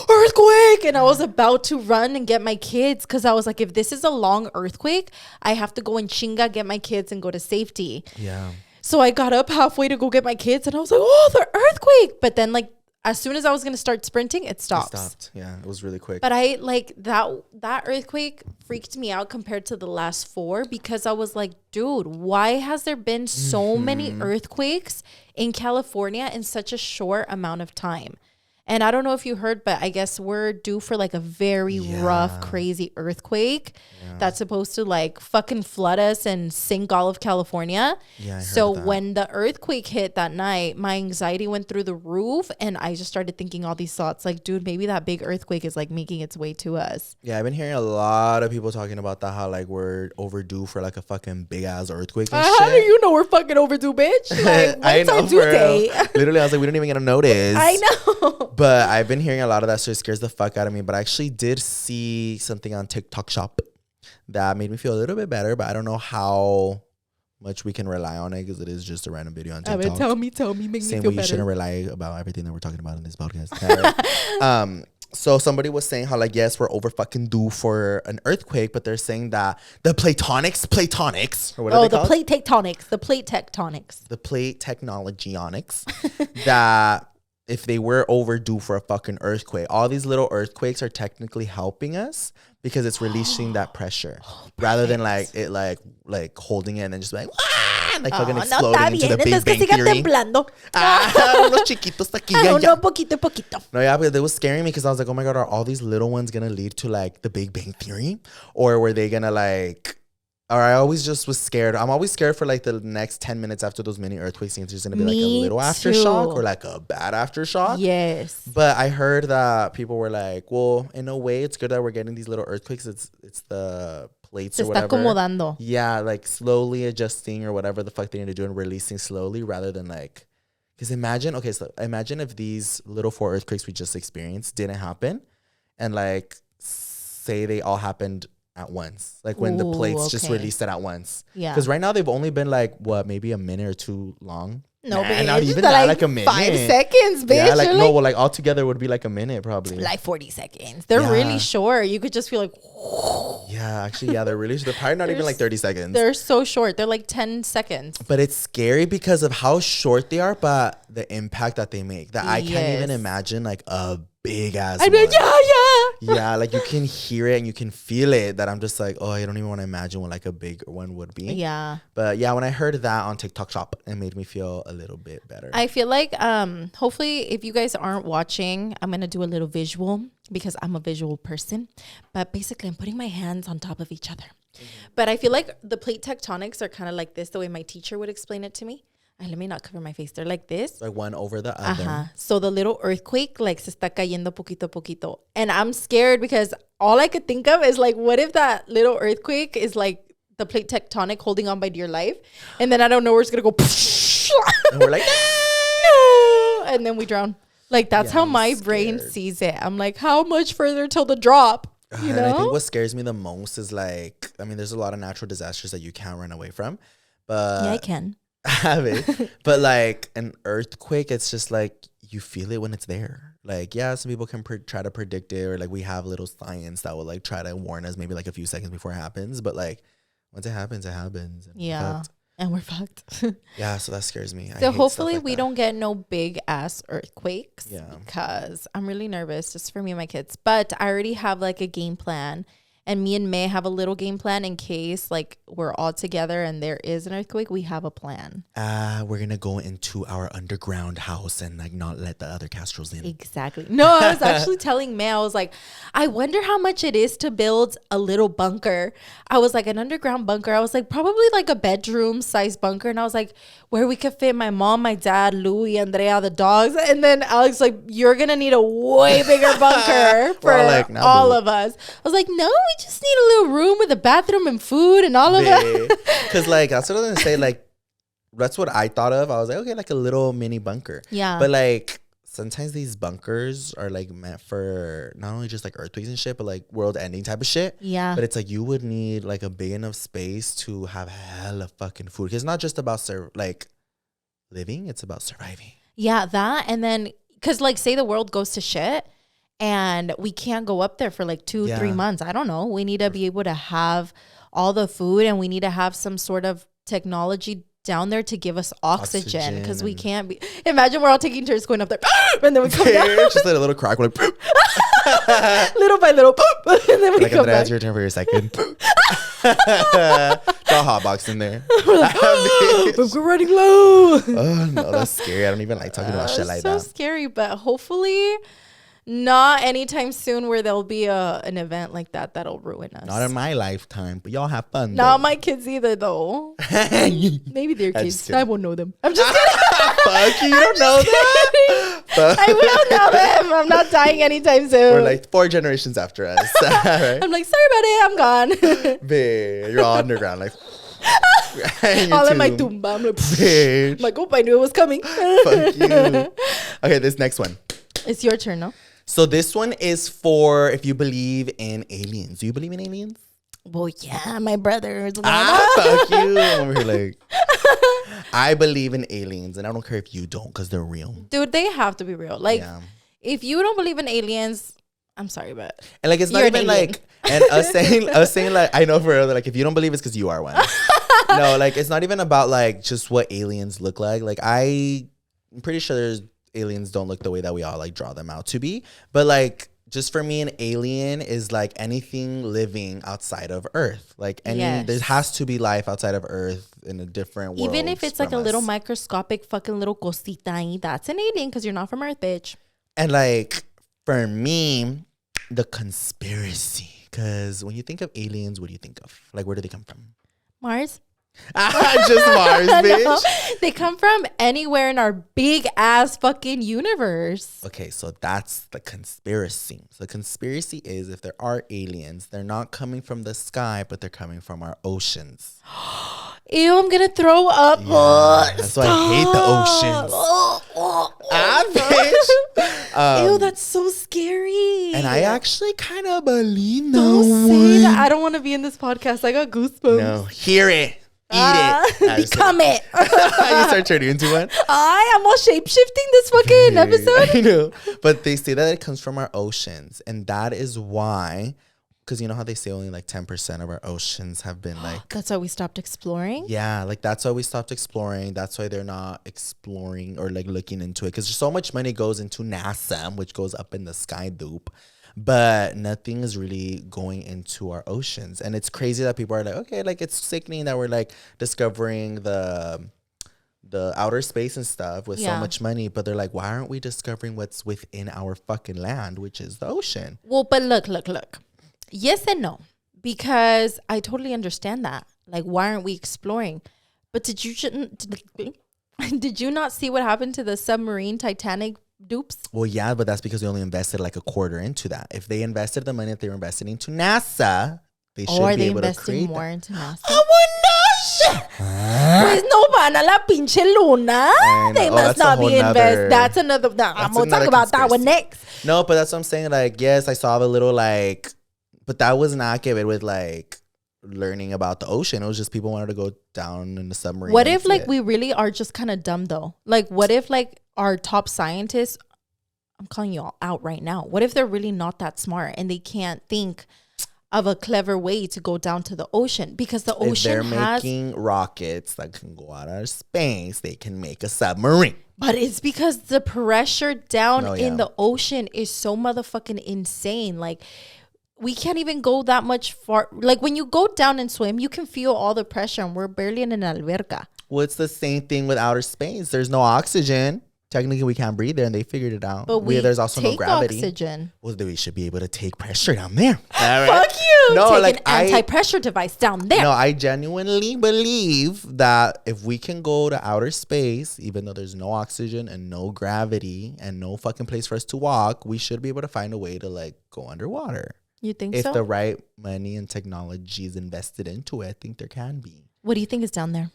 earthquake. And I was about to run and get my kids because I was like, if this is a long earthquake, I have to go and chinga, get my kids and go to safety. Yeah. So I got up halfway to go get my kids and I was like, oh, the earthquake. But then like as soon as I was going to start sprinting, it stopped. Yeah, it was really quick. But I like that earthquake freaked me out compared to the last 4 because I was like, dude, why has there been so many earthquakes in California in such a short amount of time? And I don't know if you heard, but I guess we're due for like a very rough, crazy earthquake that's supposed to like fucking flood us and sink all of California. Yeah, I heard so that. when the earthquake hit that night, my anxiety went through the roof and I just started thinking all these thoughts like, dude, maybe that big earthquake is like making its way to us. Yeah, I've been hearing a lot of people talking about that, how like we're overdue for like a fucking big ass earthquake and How do shit. you know we're fucking overdue, bitch? Like, I what's our know, due date? Literally, I was like, we don't even get a notice. I know. But I've been hearing a lot of that, so it scares the fuck out of me. But I actually did see something on TikTok Shop that made me feel a little bit better, but I don't know how much we can rely on it because it is just a random video on TikTok. I mean, tell me, make Same me feel way better. you shouldn't rely about everything that we're talking about in this podcast. So somebody was saying how like, yes, we're over fucking due for an earthquake, but they're saying that the platonics, or what are they the called? plate tectonics, the plate technologionics, that if they were overdue for a fucking earthquake, all these little earthquakes are technically helping us because it's releasing that pressure rather than like it like holding it and then just like like fucking exploding into the Big Bang Theory. Unos chiquitos aquí, Poquito. No, yeah, but it was scaring me because I was like, oh my God, are all these little ones gonna lead to like the Big Bang Theory, or were they gonna like? Or I always just was scared. I'm always scared for like the next 10 minutes after those mini earthquakes. There's just gonna be like a little aftershock or like a bad aftershock. Yes. But I heard that people were like, well, in a way, it's good that we're getting these little earthquakes. It's the plates or whatever. Acomodando. Yeah, like slowly adjusting or whatever the fuck they need to do and releasing slowly rather than like. Because imagine if these little 4 earthquakes we just experienced didn't happen, and like say they all happened at once, like when the plates just released it at once. Yeah. Because right now they've only been like maybe a minute or 2 long. No, nah, bitch. not even that, like a minute. 5 seconds, bitch. Yeah, like no, well, like all together would be like a minute probably. Like 40 seconds. They're really short. You could just feel like. Yeah, actually, yeah, they're probably not even like 30 seconds. They're so short. They're like 10 seconds. But it's scary because of how short they are, but the impact that they make. That I can't even imagine like a big ass. I mean, yeah, like you can hear it and you can feel it. That I'm just like, oh, I don't even want to imagine what like a big one would be. Yeah. But yeah, when I heard that on TikTok Shop, it made me feel a little bit better. I feel like hopefully if you guys aren't watching, I'm gonna do a little visual because I'm a visual person. But basically I'm putting my hands on top of each other. But I feel like the plate tectonics are kind of like this, the way my teacher would explain it to me. Let me not cover my face. They're like this. Like one over the other. So the little earthquake like se está cayendo poquito a poquito. And I'm scared because all I could think of is like, what if that little earthquake is like the plate tectonic holding on by dear life? And then I don't know where it's going to go. And we're like, no. And then we drown. Like that's how my brain sees it. I'm like, how much further till the drop? You know? And I think what scares me the most is like, I mean, there's a lot of natural disasters that you can't run away from. But yeah, I can. Have it. But like an earthquake, it's just like you feel it when it's there. Like, yeah, some people can try to predict it, or like we have little science that will like try to warn us maybe like a few seconds before it happens. But like once it happens, it happens. And we're fucked. Yeah, so that scares me. So hopefully we don't get no big ass earthquakes. Yeah. Because I'm really nervous just for me and my kids. But I already have like a game plan. And me and May have a little game plan in case like we're all together and there is an earthquake. We have a plan. We're going to go into our underground house and like not let the other Castros in. Exactly. No, I was actually telling May, I was like, I wonder how much it is to build a little bunker. I was like, an underground bunker. I was like, probably like a bedroom size bunker. And I was like, where we could fit my mom, my dad, Louie, Andrea, the dogs. And then Alex like, you're going to need a way bigger bunker for like, all of us. I was like, no, we just need a little room with a bathroom and food and all of that. Because like, that's what I was going to say. Like, that's what I thought of. I was like, okay, like a little mini bunker. Yeah. But like sometimes these bunkers are like meant for not only just like earthquakes and shit, but like world ending type of shit. Yeah. But it's like you would need like a big enough space to have hella fucking food. 'Cause it's not just about like living, it's about surviving. Yeah, that. And then, because like say the world goes to shit and we can't go up there for like 2-3 months. I don't know. We need to be able to have all the food, and we need to have some sort of technology down there to give us oxygen, because we can't be. Imagine we're all taking turns going up there and then we come down. Just like a little crack, like little by little, and then we like come back. It's your turn for your second. The hot box in there. We're running low. Oh no, that's scary. I don't even like talking about shit like that. So scary, but hopefully not anytime soon where there'll be an event like that'll ruin us. Not in my lifetime, but y'all have fun. Not my kids either, though. Maybe their kids. I won't know them. I'm just kidding. Fuck you, don't know that. I will know them. I'm not dying anytime soon. We're like 4 generations after us. Right? I'm like, sorry about it. I'm gone. Babe, you're all underground, like. All in my tumba. I'm like, bitch. Like, oh, I knew it was coming. Fuck you. Okay, this next one. It's your turn, no? So this one is for if you believe in aliens. Do you believe in aliens? Well, yeah, my brother. Fuck you. I'm over here like, I believe in aliens, and I don't care if you don't, because they're real. Dude, they have to be real. Like, if you don't believe in aliens, I'm sorry, but and like it's not even like, and us saying like, I know for real, like if you don't believe it's because you are one. No, like it's not even about like just what aliens look like. Like I'm pretty sure there's aliens don't look the way that we all like draw them out to be, but like just for me, an alien is like anything living outside of Earth. Like there has to be life outside of Earth in a different world. Even if it's like a little microscopic fucking little cosita, that's an alien because you're not from Earth, bitch. And like for me, the conspiracy, because when you think of aliens, what do you think of? Like, where do they come from? Mars. Just Mars, bitch. No, they come from anywhere in our big ass fucking universe. Okay, so that's the conspiracy. So the conspiracy is if there are aliens, they're not coming from the sky, but they're coming from our oceans. Ew, I'm gonna throw up. Yeah, that's why I hate the oceans. Bitch. Ew, that's so scary. And I actually kind of believe that. Don't say that. I don't want to be in this podcast. I got goosebumps. No, hear it. Eat it. Become it. You start turning into one. I am all shape-shifting this fucking episode. I know. But they say that it comes from our oceans. And that is why, because you know how they say only like 10% of our oceans have been like. That's why we stopped exploring? Yeah, like that's why we stopped exploring. That's why they're not exploring or like looking into it. Because so much money goes into NASA, which goes up in the sky, dupe. But nothing is really going into our oceans. And it's crazy that people are like, okay, like it's sickening that we're like discovering the outer space and stuff with so much money. But they're like, why aren't we discovering what's within our fucking land, which is the ocean? Well, but look. Yes and no. Because I totally understand that. Like, why aren't we exploring? But did you not see what happened to the submarine Titanic dupes? Well, yeah, but that's because we only invested like a quarter into that. If they invested the money that they were investing into NASA, they should be able to create more into NASA? I would not. Pues no van a la pinche luna. They must not be invested. That's another. I'm gonna talk about that one next. No, but that's what I'm saying. Like, yes, I saw the little like, but that was not given with like learning about the ocean. It was just people wanted to go down in the submarine. What if like we really are just kind of dumb though? Like, what if like our top scientists, I'm calling you all out right now, what if they're really not that smart and they can't think of a clever way to go down to the ocean? Because the ocean making rockets that can go out of space, they can make a submarine. But it's because the pressure down in the ocean is so motherfucking insane. Like, we can't even go that much far. Like, when you go down and swim, you can feel all the pressure, and we're barely in an alberca. Well, it's the same thing with outer space. There's no oxygen. Technically, we can't breathe there, and they figured it out. But there's also no gravity. Oxygen. Well, then we should be able to take pressure down there. All right? Fuck you. No, take like an anti-pressure device down there. No, I genuinely believe that if we can go to outer space, even though there's no oxygen and no gravity and no fucking place for us to walk, we should be able to find a way to like go underwater. You think so? If the right money and technology is invested into it, I think there can be. What do you think is down there?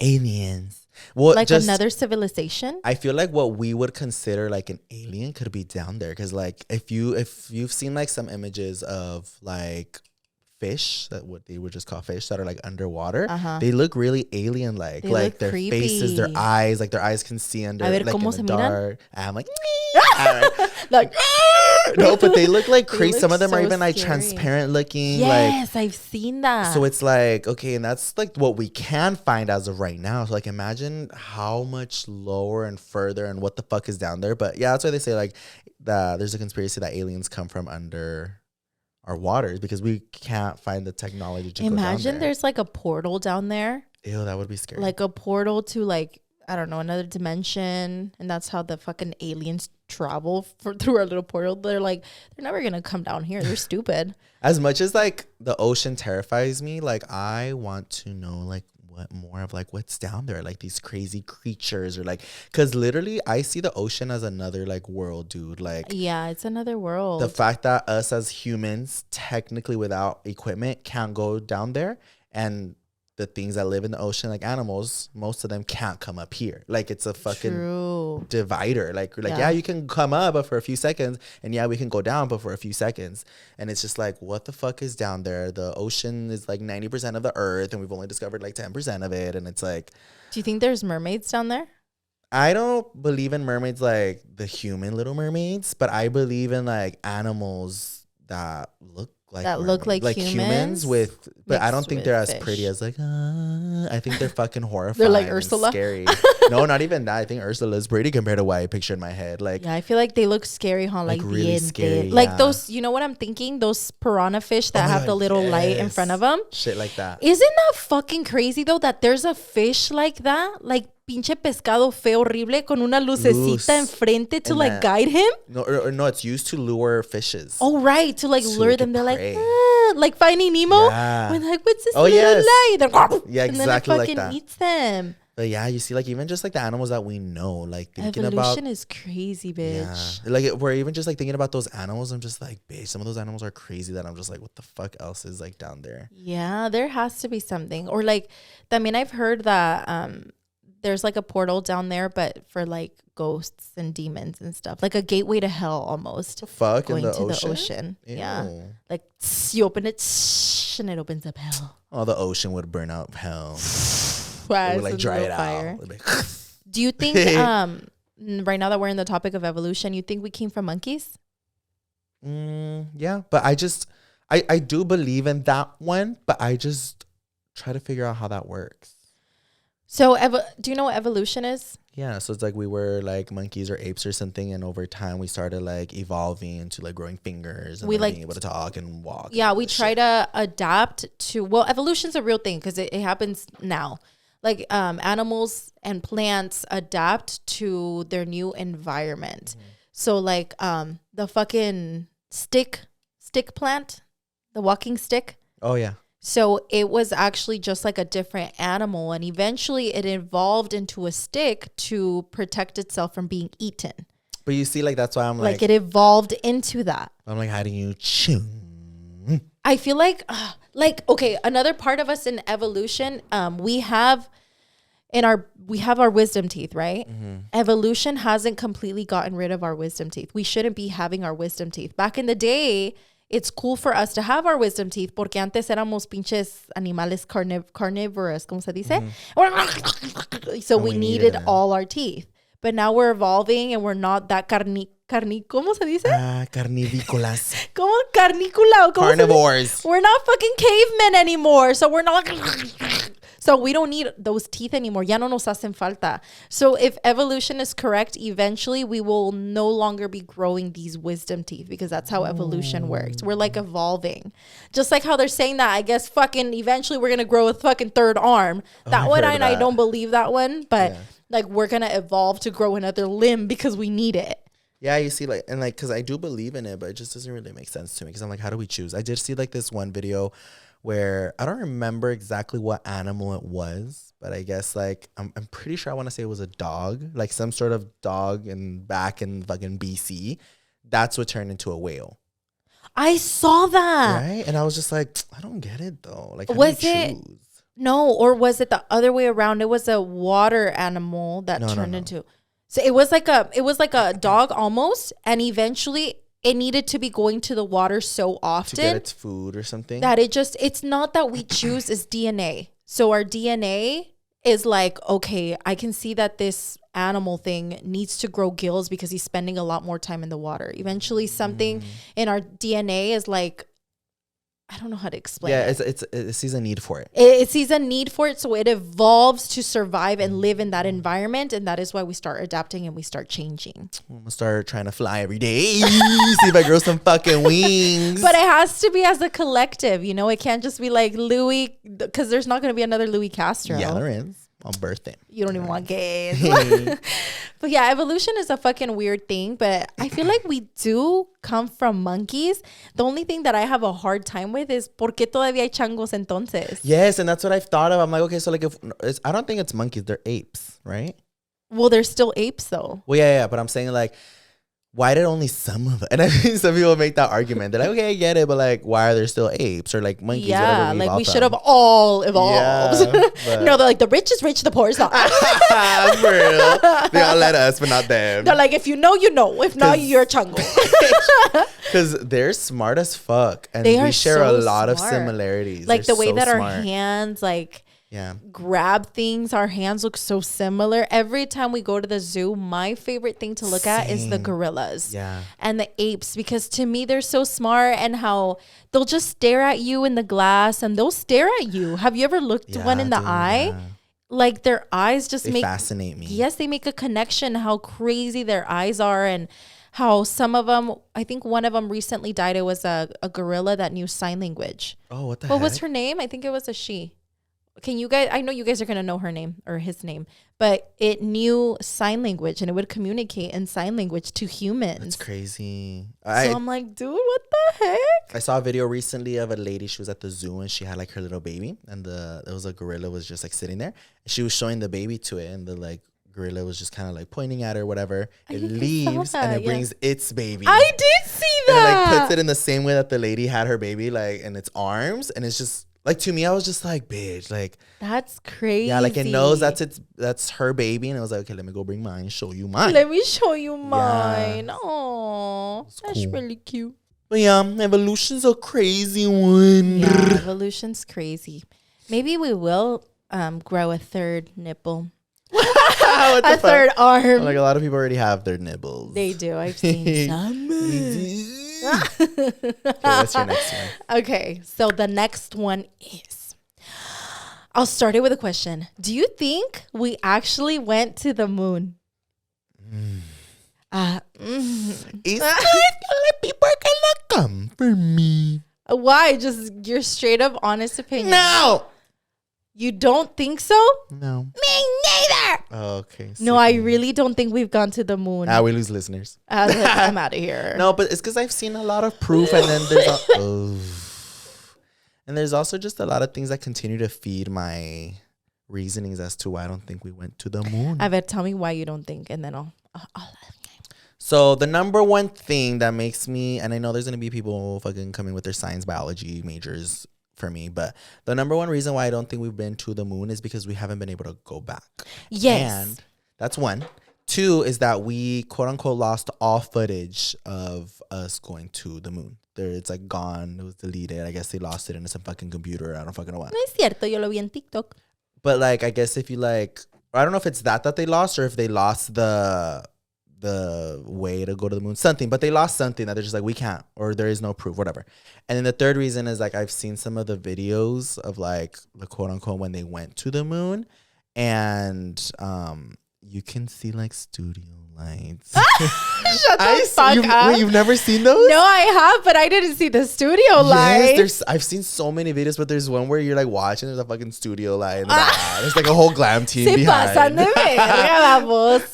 Aliens. Well, like just another civilization. I feel like what we would consider like an alien could be down there, because like if you've seen like some images of like fish, that what they would just call fish, that are like underwater, they look really alien like. They Like look their creepy. faces, their eyes, like their eyes can see under, A ver, like ¿cómo in se the miran? dark. I'm like, Like, no, but they look like They crazy. look Some of them are so even like scary. transparent looking. yes, I've seen that. So it's like, okay, and that's like what we can find as of right now. So like imagine how much lower and further and what the fuck is down there. But yeah, that's why they say like that there's a conspiracy that aliens come from under our waters, because we can't find the technology to go down Imagine there. there's like a portal down there. Ew, that would be scary. Like a portal to like, I don't know, another dimension. And that's how the fucking aliens travel through our little portal. They're like, they're never going to come down here. They're stupid. As much as like the ocean terrifies me, like I want to know like what more of like what's down there, like these crazy creatures, or like, because literally I see the ocean as another like world, dude. Like, yeah, it's another world. the fact that us as humans, technically without equipment, can't go down there, and the things that live in the ocean, like animals, most of them can't come up here. Like it's a fucking True. divider. Like we're like, yeah, you can come up, but for a few seconds, and yeah, we can go down, but for a few seconds. And it's just like, what the fuck is down there? The ocean is like 90% of the earth, and we've only discovered like 10% of it. And it's like, Do you think there's mermaids down there? I don't believe in mermaids like the human Little Mermaids, but I believe in like animals that look like humans with, but I don't think they're as pretty as like, I think they're fucking horrifying. They're like and Ursula. scary. No, not even that. I think Ursula's pretty compared to what I picture in my head. Like, yeah, I feel like they look scary, huh? Like really scary. Like those, you know what I'm thinking? Those piranha fish that have the little light in front of them. Shit like that. Isn't that fucking crazy though, that there's a fish like that? Like pinche pescado feo horrible con una lucecita enfrente to like guide him? No, it's used to lure fishes. Oh, right. To like lure them. They're prey. like Finding Nemo. Yeah. When like, what's this little light? Yeah, and exactly then it like fucking that. eats them. But yeah, you see, like even just like the animals that we know, like thinking Evolution about is crazy, bitch. Yeah. Like we're even just like thinking about those animals. I'm just like, bitch, some of those animals are crazy that I'm just like, what the fuck else is like down there? Yeah, there has to be something. Or like, I mean, I've heard that there's like a portal down there, but for like ghosts and demons and stuff, like a gateway to hell almost. The fuck, going in the to ocean? the ocean. Ew. Yeah, like you open it and it opens up hell. Oh, the ocean would burn out hell. Wow, It would like dry it out. Like, Do you think right now that we're in the topic of evolution, you think we came from monkeys? Yeah, but I do believe in that one, but I just try to figure out how that works. So do you know what evolution is? Yeah, so it's like we were like monkeys or apes or something, and over time we started like evolving into like growing fingers and being able to talk and walk. Yeah, we try to adapt to, well, evolution's a real thing because it happens now. Like animals and plants adapt to their new environment. Mm-hmm. So like the fucking stick plant, the walking stick. Oh yeah. So it was actually just like a different animal, and eventually it evolved into a stick to protect itself from being eaten. But you see, like that's why I'm like it evolved into that. I'm like, how do you chew? I feel like okay, another part of us in evolution, we have our wisdom teeth, right? Mm-hmm. Evolution hasn't completely gotten rid of our wisdom teeth. We shouldn't be having our wisdom teeth. Back in the day, it's cool for us to have our wisdom teeth porque antes éramos pinches animales carnivorous, ¿cómo se dice? Mm-hmm. So we needed all our teeth. But now we're evolving and we're not that ¿cómo se dice? Carnivícolas. ¿Cómo carnícola? Carnivores. We're not fucking cavemen anymore. So we're not so we don't need those teeth anymore. Ya no nos hacen falta. So if evolution is correct, eventually we will no longer be growing these wisdom teeth because that's how evolution works. We're like evolving. Just like how they're saying that, I guess fucking eventually we're going to grow a fucking third arm. That one, I don't believe that one, but like we're going to evolve to grow another limb because we need it. Yeah, you see, like, and like, because I do believe in it, but it just doesn't really make sense to me because I'm like, how do we choose? I did see like this one video where I don't remember exactly what animal it was, but I guess like I'm pretty sure I want to say it was a dog, like some sort of dog, and back in fucking BC, that's what turned into a whale. I saw that. Right? And I was just like, I don't get it though. Like, how was do you it choose? No, or was it the other way around? It was a water animal that turned into. So it was like a dog almost, and eventually it needed to be going to the water so often to get its food or something. That it's not that we choose, it's DNA. So our DNA is like, okay, I can see that this animal thing needs to grow gills because he's spending a lot more time in the water. Eventually something in our DNA is like, I don't know how to explain it. Yeah, it sees a need for it. It sees a need for it, so it evolves to survive and live in that environment, and that is why we start adapting and we start changing. I'm gonna start trying to fly every day. See if I grow some fucking wings. But it has to be as a collective, you know? It can't just be like Louie, because there's not going to be another Louie Castro. Yeah, there is. On birthday. You don't even want gays. But yeah, evolution is a fucking weird thing. But I feel like we do come from monkeys. The only thing that I have a hard time with is ¿por qué todavía hay changos entonces? Yes, and that's what I've thought of. I'm like, okay, so like I don't think it's monkeys, they're apes, right? Well, they're still apes though. Well, yeah, but I'm saying like, why did only some of it? And I mean, some people make that argument. They're like, okay, I get it, but like, why are there still apes or like monkeys? Yeah, like we should have all evolved. Yeah, no, they're like, the rich is rich, the poor is not. For real. They all let us, but not them. They're like, if you know, you know. If not, you're a chango. Because they're smart as fuck. And we share a lot of similarities. Like they're the way so that smart. our hands grab things. Our hands look so similar. Every time we go to the zoo, my favorite thing to look at is the gorillas and the apes, because to me they're so smart, and how they'll just stare at you in the glass and they'll stare at you. Have you ever looked one in the eye? Yeah. Like their eyes just fascinate me. Yes, they make a connection, how crazy their eyes are, and how some of them, I think one of them recently died. It was a gorilla that knew sign language. Oh, what the heck? What was her name? I think it was a she. Can you guys, I know you guys are going to know her name or his name, but it knew sign language and it would communicate in sign language to humans. That's crazy. So I'm like, dude, what the heck? I saw a video recently of a lady. She was at the zoo and she had like her little baby, and there was a gorilla was just like sitting there. And she was showing the baby to it, and the like gorilla was just kind of like pointing at her, whatever. It leaves and it brings its baby. I did see that. And it like puts it in the same way that the lady had her baby, like in its arms, and it's just. Like, to me, I was just like, bitch, like. That's crazy. Yeah, like, it knows that's her baby. And it was like, okay, let me go bring mine, show you mine. Let me show you mine. Oh, that's cool. Really cute. But yeah, evolution's a crazy one. Yeah, evolution's crazy. Maybe we will grow a third nipple. A third arm. Like, a lot of people already have their nibbles. They do. I've seen some. Okay, what's your next one? Okay, so the next one is, I'll start it with a question. Do you think we actually went to the moon? It's like people are gonna come for me. Why? Just your straight up honest opinion. No. You don't think so? No. Me neither. Okay. No, I really don't think we've gone to the moon. We lose listeners. I'm out of here. No, but it's because I've seen a lot of proof, and then there's also just a lot of things that continue to feed my reasonings as to why I don't think we went to the moon. I bet tell me why you don't think, and then I'll So the number one thing that makes me, and I know there's gonna be people fucking coming with their science biology majors for me, but the number one reason why I don't think we've been to the moon is because we haven't been able to go back. Yes. And that's one. Two is that we quote unquote lost all footage of us going to the moon. It's like gone. It was deleted. I guess they lost it in some fucking computer. I don't fucking know what. No es cierto, yo lo vi en TikTok. But like, I guess if you like, I don't know if it's that they lost, or if they lost the way to go to the moon, something, but they lost something that they're just like, we can't, or there is no proof, whatever. And then the third reason is like, I've seen some of the videos of like the quote unquote when they went to the moon, and you can see like studio lights. Shut the fuck up. Wait, you've never seen those? No, I have, but I didn't see the studio lights. I've seen so many videos, but there's one where you're like watching, there's a fucking studio light in the back. There's like a whole glam team behind. Imagine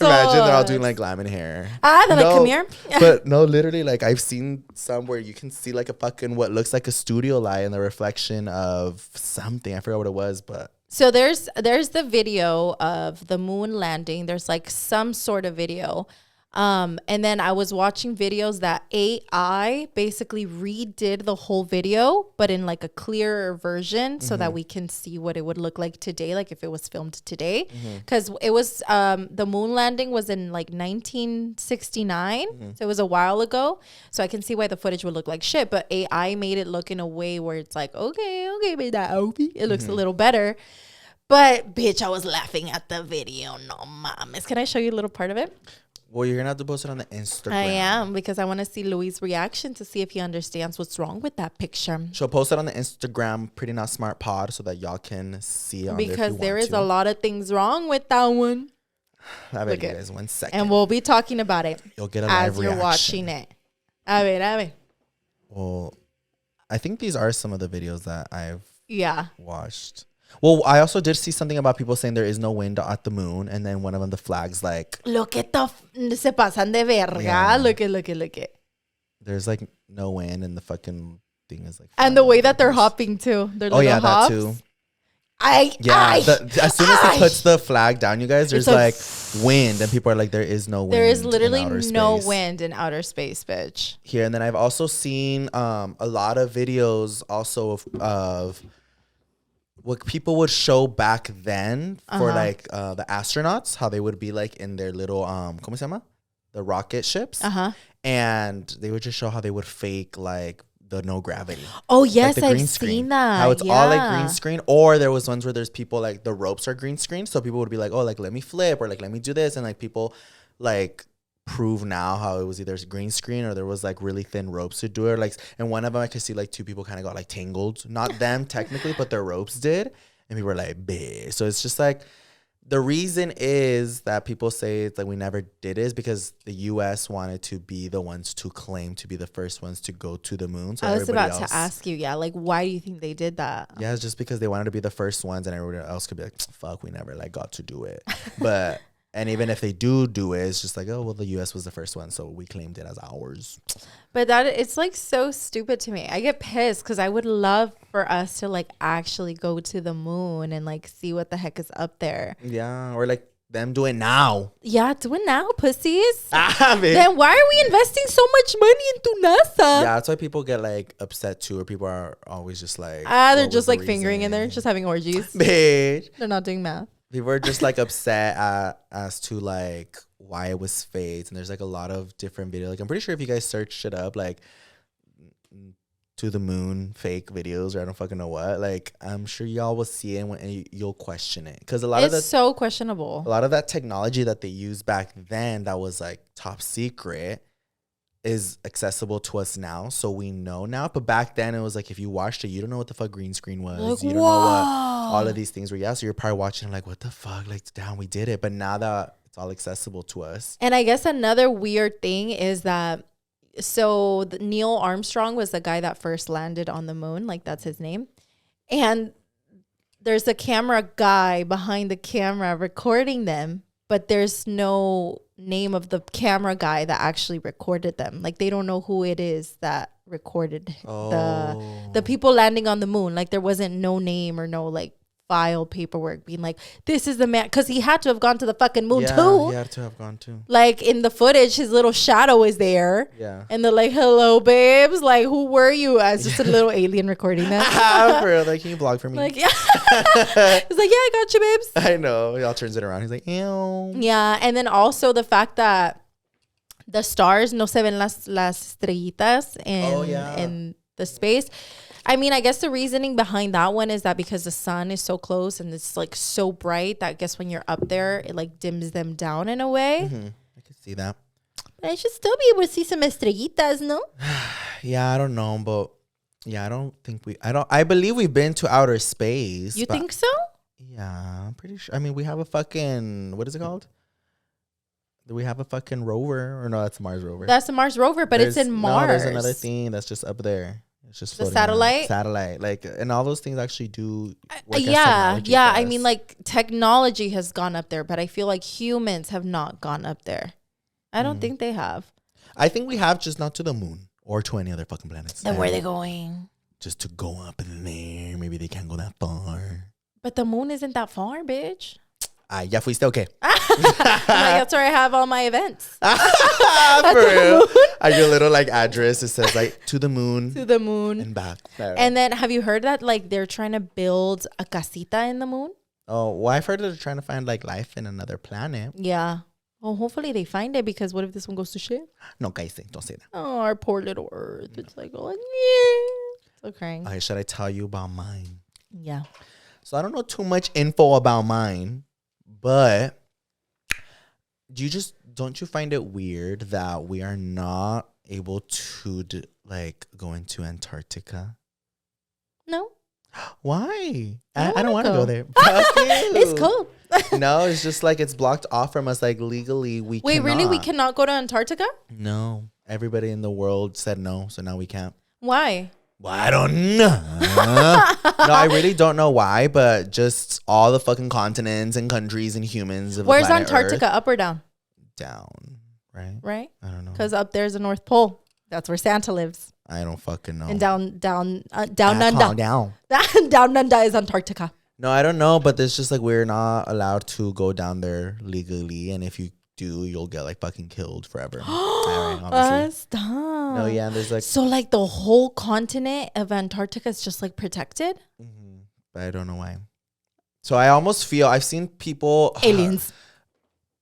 they're all doing like glam in hair. They're like, come here. But no, literally, like I've seen some where you can see like a fucking what looks like a studio light in the reflection of something. I forgot what it was, but. So there's the video of the moon landing. There's like some sort of video. And then I was watching videos that AI basically redid the whole video, but in like a clearer version so that we can see what it would look like today, like if it was filmed today. Because it was, the moon landing was in like 1969. So it was a while ago. So I can see why the footage would look like shit. But AI made it look in a way where it's like, okay, it looks a little better. But bitch, I was laughing at the video. No mames. Can I show you a little part of it? Well, you're going to have to post it on the Instagram. I am, because I want to see Louie's reaction to see if he understands what's wrong with that picture. She'll post it on the Instagram, Pretty Not Smart Pod, so that y'all can see it on because there is a lot of things wrong with that one. I bet you guys 1 second. And we'll be talking about it. You'll get a live as you're reaction. watching it. A ver. Well, I think these are some of the videos that I've watched. Well, I also did see something about people saying there is no wind at the moon. And then one of them, the flag's like... Look at se pasan de verga. Yeah. Look at. There's like no wind and the fucking thing is like... And the way that they're hopping too. Their little hops. That too. As soon as he puts the flag down, you guys, there's like wind. And people are like, there is no wind. There is literally no wind in outer space, bitch. Here. And then I've also seen a lot of videos also of what people would show back then for like the astronauts, how they would be like in their little ¿cómo se llama? The rocket ships. And they would just show how they would fake like the no gravity. Oh yes, like I've seen that. How it's all like green screen. Or there was ones where there's people like the ropes are green screen, so people would be like, oh, like let me flip or like let me do this, and like people like prove now how it was either green screen or there was like really thin ropes to do it. Like, and one of them I could see like two people kind of got like tangled, not them technically, but their ropes did, and people were like, "Bitch." So it's just like the reason is that people say it's like we never did is because the U.S. wanted to be the ones to claim to be the first ones to go to the moon. So I was about to ask you, like, why do you think they did that? Yeah, it's just because they wanted to be the first ones, and everybody else could be like, "Fuck, we never like got to do it." But and even if they do it, it's just like, oh, well, the U.S. was the first one, so we claimed it as ours. But that it's like so stupid to me. I get pissed because I would love for us to like actually go to the moon and like see what the heck is up there. Yeah, or like them do it now. Yeah, do it now, pussies. Then why are we investing so much money into NASA? Yeah, that's why people get like upset too, or people are always just like, they're just like fingering in there, just having orgies. Bitch. They're not doing math. People are just like upset as to like why it was faked, and there's like a lot of different videos. Like I'm pretty sure if you guys search it up, like to the moon fake videos, or I don't fucking know what, like I'm sure y'all will see it and you'll question it, because it's so questionable. A lot of that technology that they used back then that was like top secret is accessible to us now, so we know now. But back then it was like if you watched it, you don't know what the fuck green screen was. Like, you don't know what all of these things were. Yeah, so you're probably watching like, what the fuck? Like, damn, we did it. But now that it's all accessible to us. And I guess another weird thing is that Neil Armstrong was the guy that first landed on the moon, like that's his name. And there's a camera guy behind the camera recording them, but there's no name of the camera guy that actually recorded them. Like they don't know who it is that recorded the people landing on the moon. Like there wasn't no name or no like file paperwork being like, this is the man, because he had to have gone to the fucking moon too. He had to have gone too. Like in the footage, his little shadow is there. Yeah. And they're like, hello, babes. Like, who were you? As just a little alien recording that. For real, like, can you vlog for me? Like, yeah. He's like, yeah, I got you, babes. I know. Y'all turns it around. He's like, ew. Yeah. And then also the fact that the stars no se ven las estrellitas in the space. I mean, I guess the reasoning behind that one is that because the sun is so close and it's like so bright that I guess when you're up there, it like dims them down in a way. Mm-hmm. I can see that. But I should still be able to see some estrellitas, no? Yeah, I don't know, but yeah, I believe we've been to outer space. You think so? Yeah, I'm pretty sure. I mean, we have a fucking, what is it called? Do we have a fucking rover? Or no, that's a Mars rover. That's a Mars rover, but it's in Mars. No, there's another thing that's just up there. It's just the satellite. Like, and all those things actually do work. Yeah. I mean, like technology has gone up there, but I feel like humans have not gone up there. I don't think they have. I think we have, just not to the moon or to any other fucking planets. Then where are they going? Just to go up in there. Maybe they can't go that far. But the moon isn't that far, bitch. ya fuiste, okay. I'm like, that's where I have all my events. For real. At your little like address, it says like to the moon. To the moon. And back. Right. And then have you heard that like they're trying to build a casita in the moon? Oh, well, I've heard they're trying to find like life in another planet. Yeah. Well, hopefully they find it, because what if this one goes to shit? No, guys, don't say that. Oh, our poor little Earth. No. It's like, oh, yeah. So crying. Okay, should I tell you about mine? Yeah. So I don't know too much info about mine, but don't you find it weird that we are not able to like go into Antarctica? No. Why? I don't want to go there. It's cold. No, it's just like it's blocked off from us. Like legally, we Wait, cannot. really? We cannot go to Antarctica? No. Everybody in the world said no, so now we can't. Why? Well, I don't know. No, I really don't know why, but just all the fucking continents and countries and humans. Of Where's planet Antarctica? Earth, up or down? down, right? Right? I don't know. Because up there's the North Pole. That's where Santa lives. I don't fucking know. And down Calm under. down. Down under is Antarctica. No, I don't know, but it's just like we're not allowed to go down there legally, and if you do, you'll get like fucking killed forever. Right, obviously. Stop. No, yeah, and there's like So like the whole continent of Antarctica is just like protected? but I don't know why. So I almost feel I've seen people Aliens.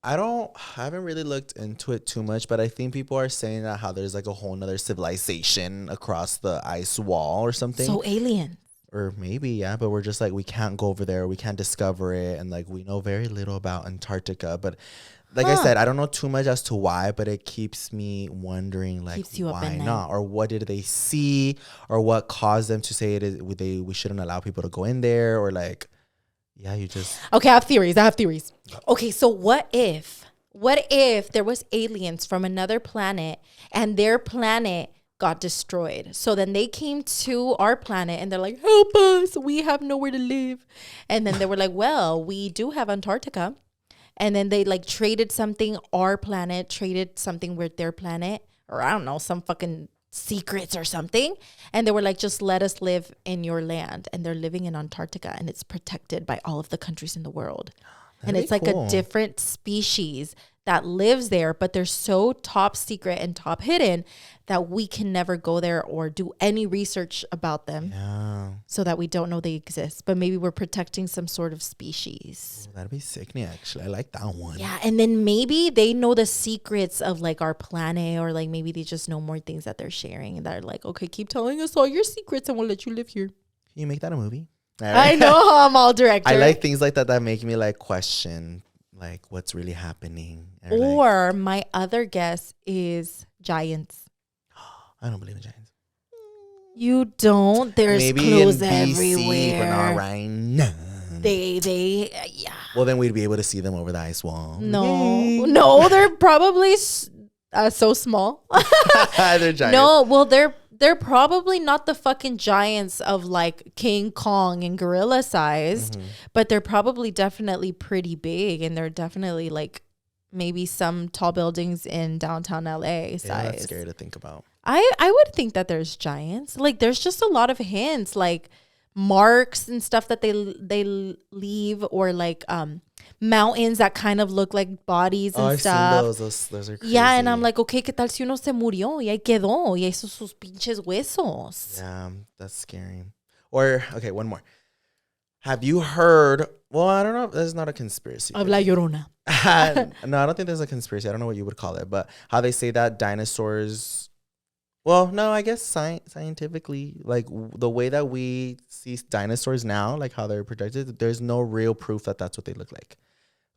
I haven't really looked into it too much, but I think people are saying that how there's like a whole nother civilization across the ice wall or something. So alien. Or maybe, yeah, but we're just like, we can't go over there. We can't discover it. And like, we know very little about Antarctica. But like I said, I don't know too much as to why, but it keeps me wondering, like, why not? Or what did they see? Or what caused them to say we shouldn't allow people to go in there? Or like, yeah, you just... Okay, I have theories. Okay, so what if there was aliens from another planet and their planet got destroyed? So then they came to our planet and they're like, help us, we have nowhere to live. And then they were like, well, we do have Antarctica. And then they like traded something, our planet traded something with their planet, or I don't know, some fucking secrets or something. And they were like, just let us live in your land. And they're living in Antarctica and it's protected by all of the countries in the world. And it's like a different species that lives there, but they're so top secret and top hidden that we can never go there or do any research about them. Yeah. So that we don't know they exist. But maybe we're protecting some sort of species. Ooh, that'd be sickening, actually. I like that one. Yeah, and then maybe they know the secrets of like our planet, or like maybe they just know more things that they're sharing and they're like, okay, keep telling us all your secrets and we'll let you live here. Can you make that a movie? I know how I'm all director. I like things like that make me like question like what's really happening. Or my other guess is giants. I don't believe in giants. You don't? There's maybe clues in BC, everywhere. but not right now. They Well, then we'd be able to see them over the ice wall. No, they're probably so small. They're giants. No, well, they're probably not the fucking giants of like King Kong and gorilla sized, but they're probably definitely pretty big, and they're definitely like maybe some tall buildings in downtown LA size. Yeah, that's scary to think about. I would think that there's giants. Like there's just a lot of hints, like marks and stuff that they leave, or like mountains that kind of look like bodies and stuff. I've seen those are crazy. Yeah, and I'm like, okay, ¿qué tal si uno se murió y ahí quedó y esos sus pinches huesos? Yeah, that's scary. Or okay, one more. Have you heard? Well, I don't know. There's not a conspiracy. Of La Llorona. No, I don't think there's a conspiracy. I don't know what you would call it, but how they say that dinosaurs. Well, no, I guess scientifically, like the way that we see dinosaurs now, like how they're projected, there's no real proof that that's what they look like.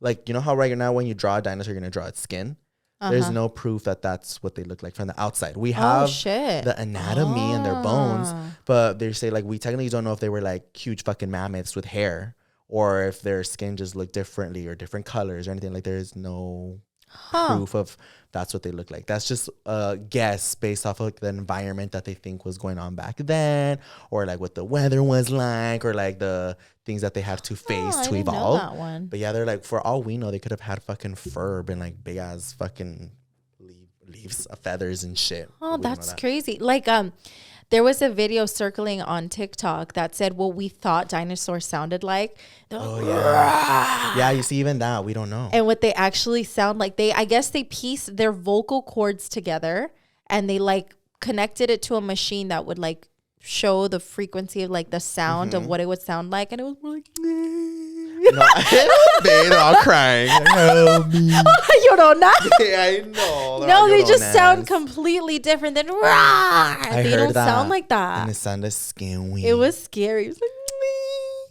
Like, you know how right now when you draw a dinosaur, you're going to draw its skin? There's no proof that that's what they look like from the outside. We have the anatomy and their bones, but they say like we technically don't know if they were like huge fucking mammoths with hair, or if their skin just looked differently or different colors or anything. Like there is no proof of that's what they look like. That's just a guess based off of like the environment that they think was going on back then, or like what the weather was like, or like the things that they had to face to evolve. Know that one. But yeah, they're like, for all we know, they could have had fucking fur, been like big ass fucking leaves, feathers and shit. Oh, that's crazy. Like There was a video circling on TikTok that said what we thought dinosaurs sounded like. Oh, yeah. Yeah, you see, even that, we don't know. And what they actually sound like. I guess they pieced their vocal cords together and they like connected it to a machine that would like show the frequency of like the sound of what it would sound like. And it was more like... No, they're all crying. Help me. Llorona. Yeah, I know. No, they just sound completely different than I they heard don't that, sound like that. and it sounded scary. It was scary. It was like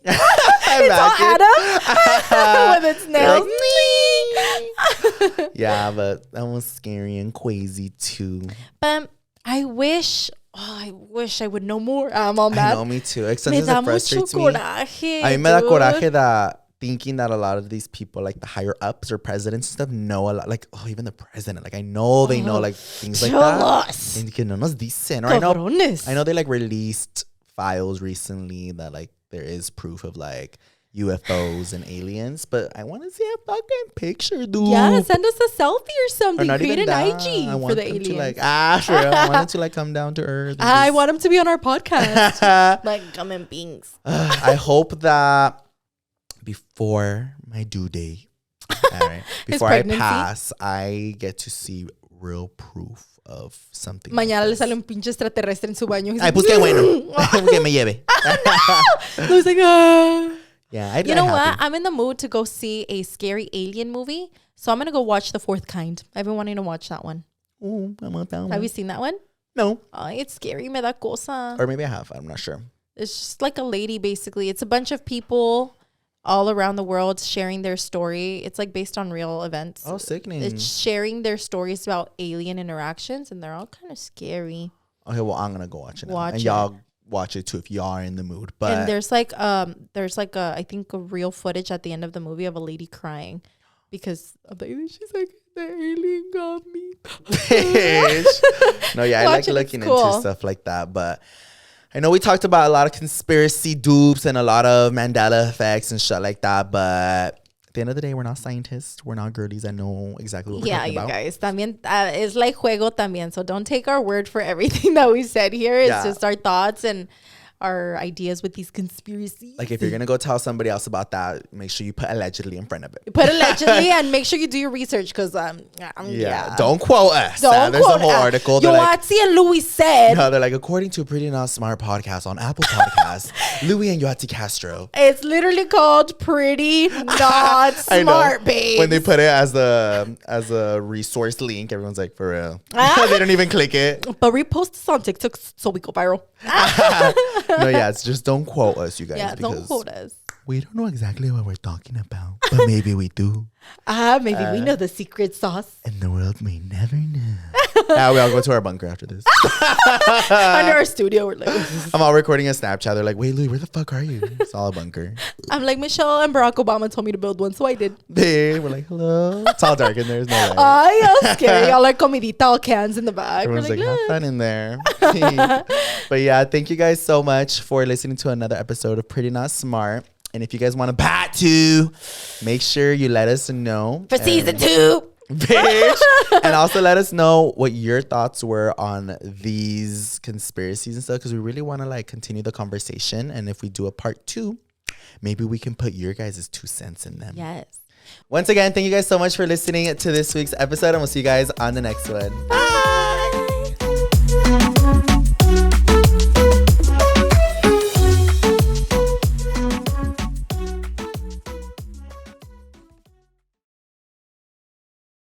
it's all Adam with its nails. Like, yeah, but that was scary and crazy too. But I wish I would know more. I'm all mad. I know, me too. Sometimes it frustrates me. Coraje, A mí me da coraje that thinking that a lot of these people, like the higher ups or presidents and stuff, know a lot. Like, oh, even the president. Like, I know they know like things like that. And que no nos dicen. Or I know they like released files recently that like there is proof of like UFOs and aliens, but I want to see a fucking picture, dude. Yeah, send us a selfie or something. Or Create an that. IG I want for the them aliens. to like, sure. I want them to like come down to earth. I want them to be on our podcast. Like, come in beings. I hope that before my due date, all right, before I pass, I get to see real proof of something. Mañana le sale un pinche extraterrestre en su baño. Ay, pues qué bueno. Que me lleve. I was like, yeah, you know what? I'm in the mood to go see a scary alien movie. So I'm going to go watch The Fourth Kind. I've been wanting to watch that one. Ooh, I want that one. Have you seen that one? No. Oh, it's scary. Me da cosa. Or maybe I have. I'm not sure. It's just like a lady, basically. It's a bunch of people all around the world sharing their story. It's like based on real events. Oh, sickening. It's sharing their stories about alien interactions, and they're all kind of scary. Okay, well, I'm going to go watch it now. Watch and y'all watch it too if y'all are in the mood. But and there's like I think a real footage at the end of the movie of a lady crying because of the alien. She's like, the alien got me. No, yeah, I like looking into stuff like that. But I know we talked about a lot of conspiracy dupes and a lot of Mandela effects and shit like that. But at the end of the day, we're not scientists. We're not girlies that know exactly what we're talking about. Yeah, you guys. También, it's like juego también. So don't take our word for everything that we said here. It's just our thoughts and our ideas with these conspiracies. Like if you're gonna go tell somebody else about that, make sure you put allegedly in front of it. Put allegedly and make sure you do your research because don't quote us. There's a whole article. Yoatzi and Louie said. No, they're like, according to a Pretty Not Smart podcast on Apple Podcasts, Louie and Yoatzi Castro. It's literally called Pretty Not Smart, babe. When they put it as a resource link, everyone's like, for real. They don't even click it. But repost this on TikTok so we go viral. No, yeah, it's just don't quote us, you guys. Yeah, don't quote us. We don't know exactly what we're talking about, but maybe we do. Maybe we know the secret sauce. And the world may never know. Yeah, we all go to our bunker after this. Under our studio, we're like... I'm all recording a Snapchat. They're like, wait, Louie, where the fuck are you? It's all a bunker. I'm like, Michelle and Barack Obama told me to build one, so I did. We're like, hello. It's all dark in there. There's no light. Ay, how scary. All like comidita, all cans in the back. Everyone's like, have fun in there. But yeah, thank you guys so much for listening to another episode of Pretty Not Smart. And if you guys want to bat too, make sure you let us know. For season 2. Bitch. And also let us know what your thoughts were on these conspiracies and stuff, because we really want to like continue the conversation. And if we do a part 2, maybe we can put your guys' 2 cents in them. Yes. Once again, thank you guys so much for listening to this week's episode, and we'll see you guys on the next one. Bye.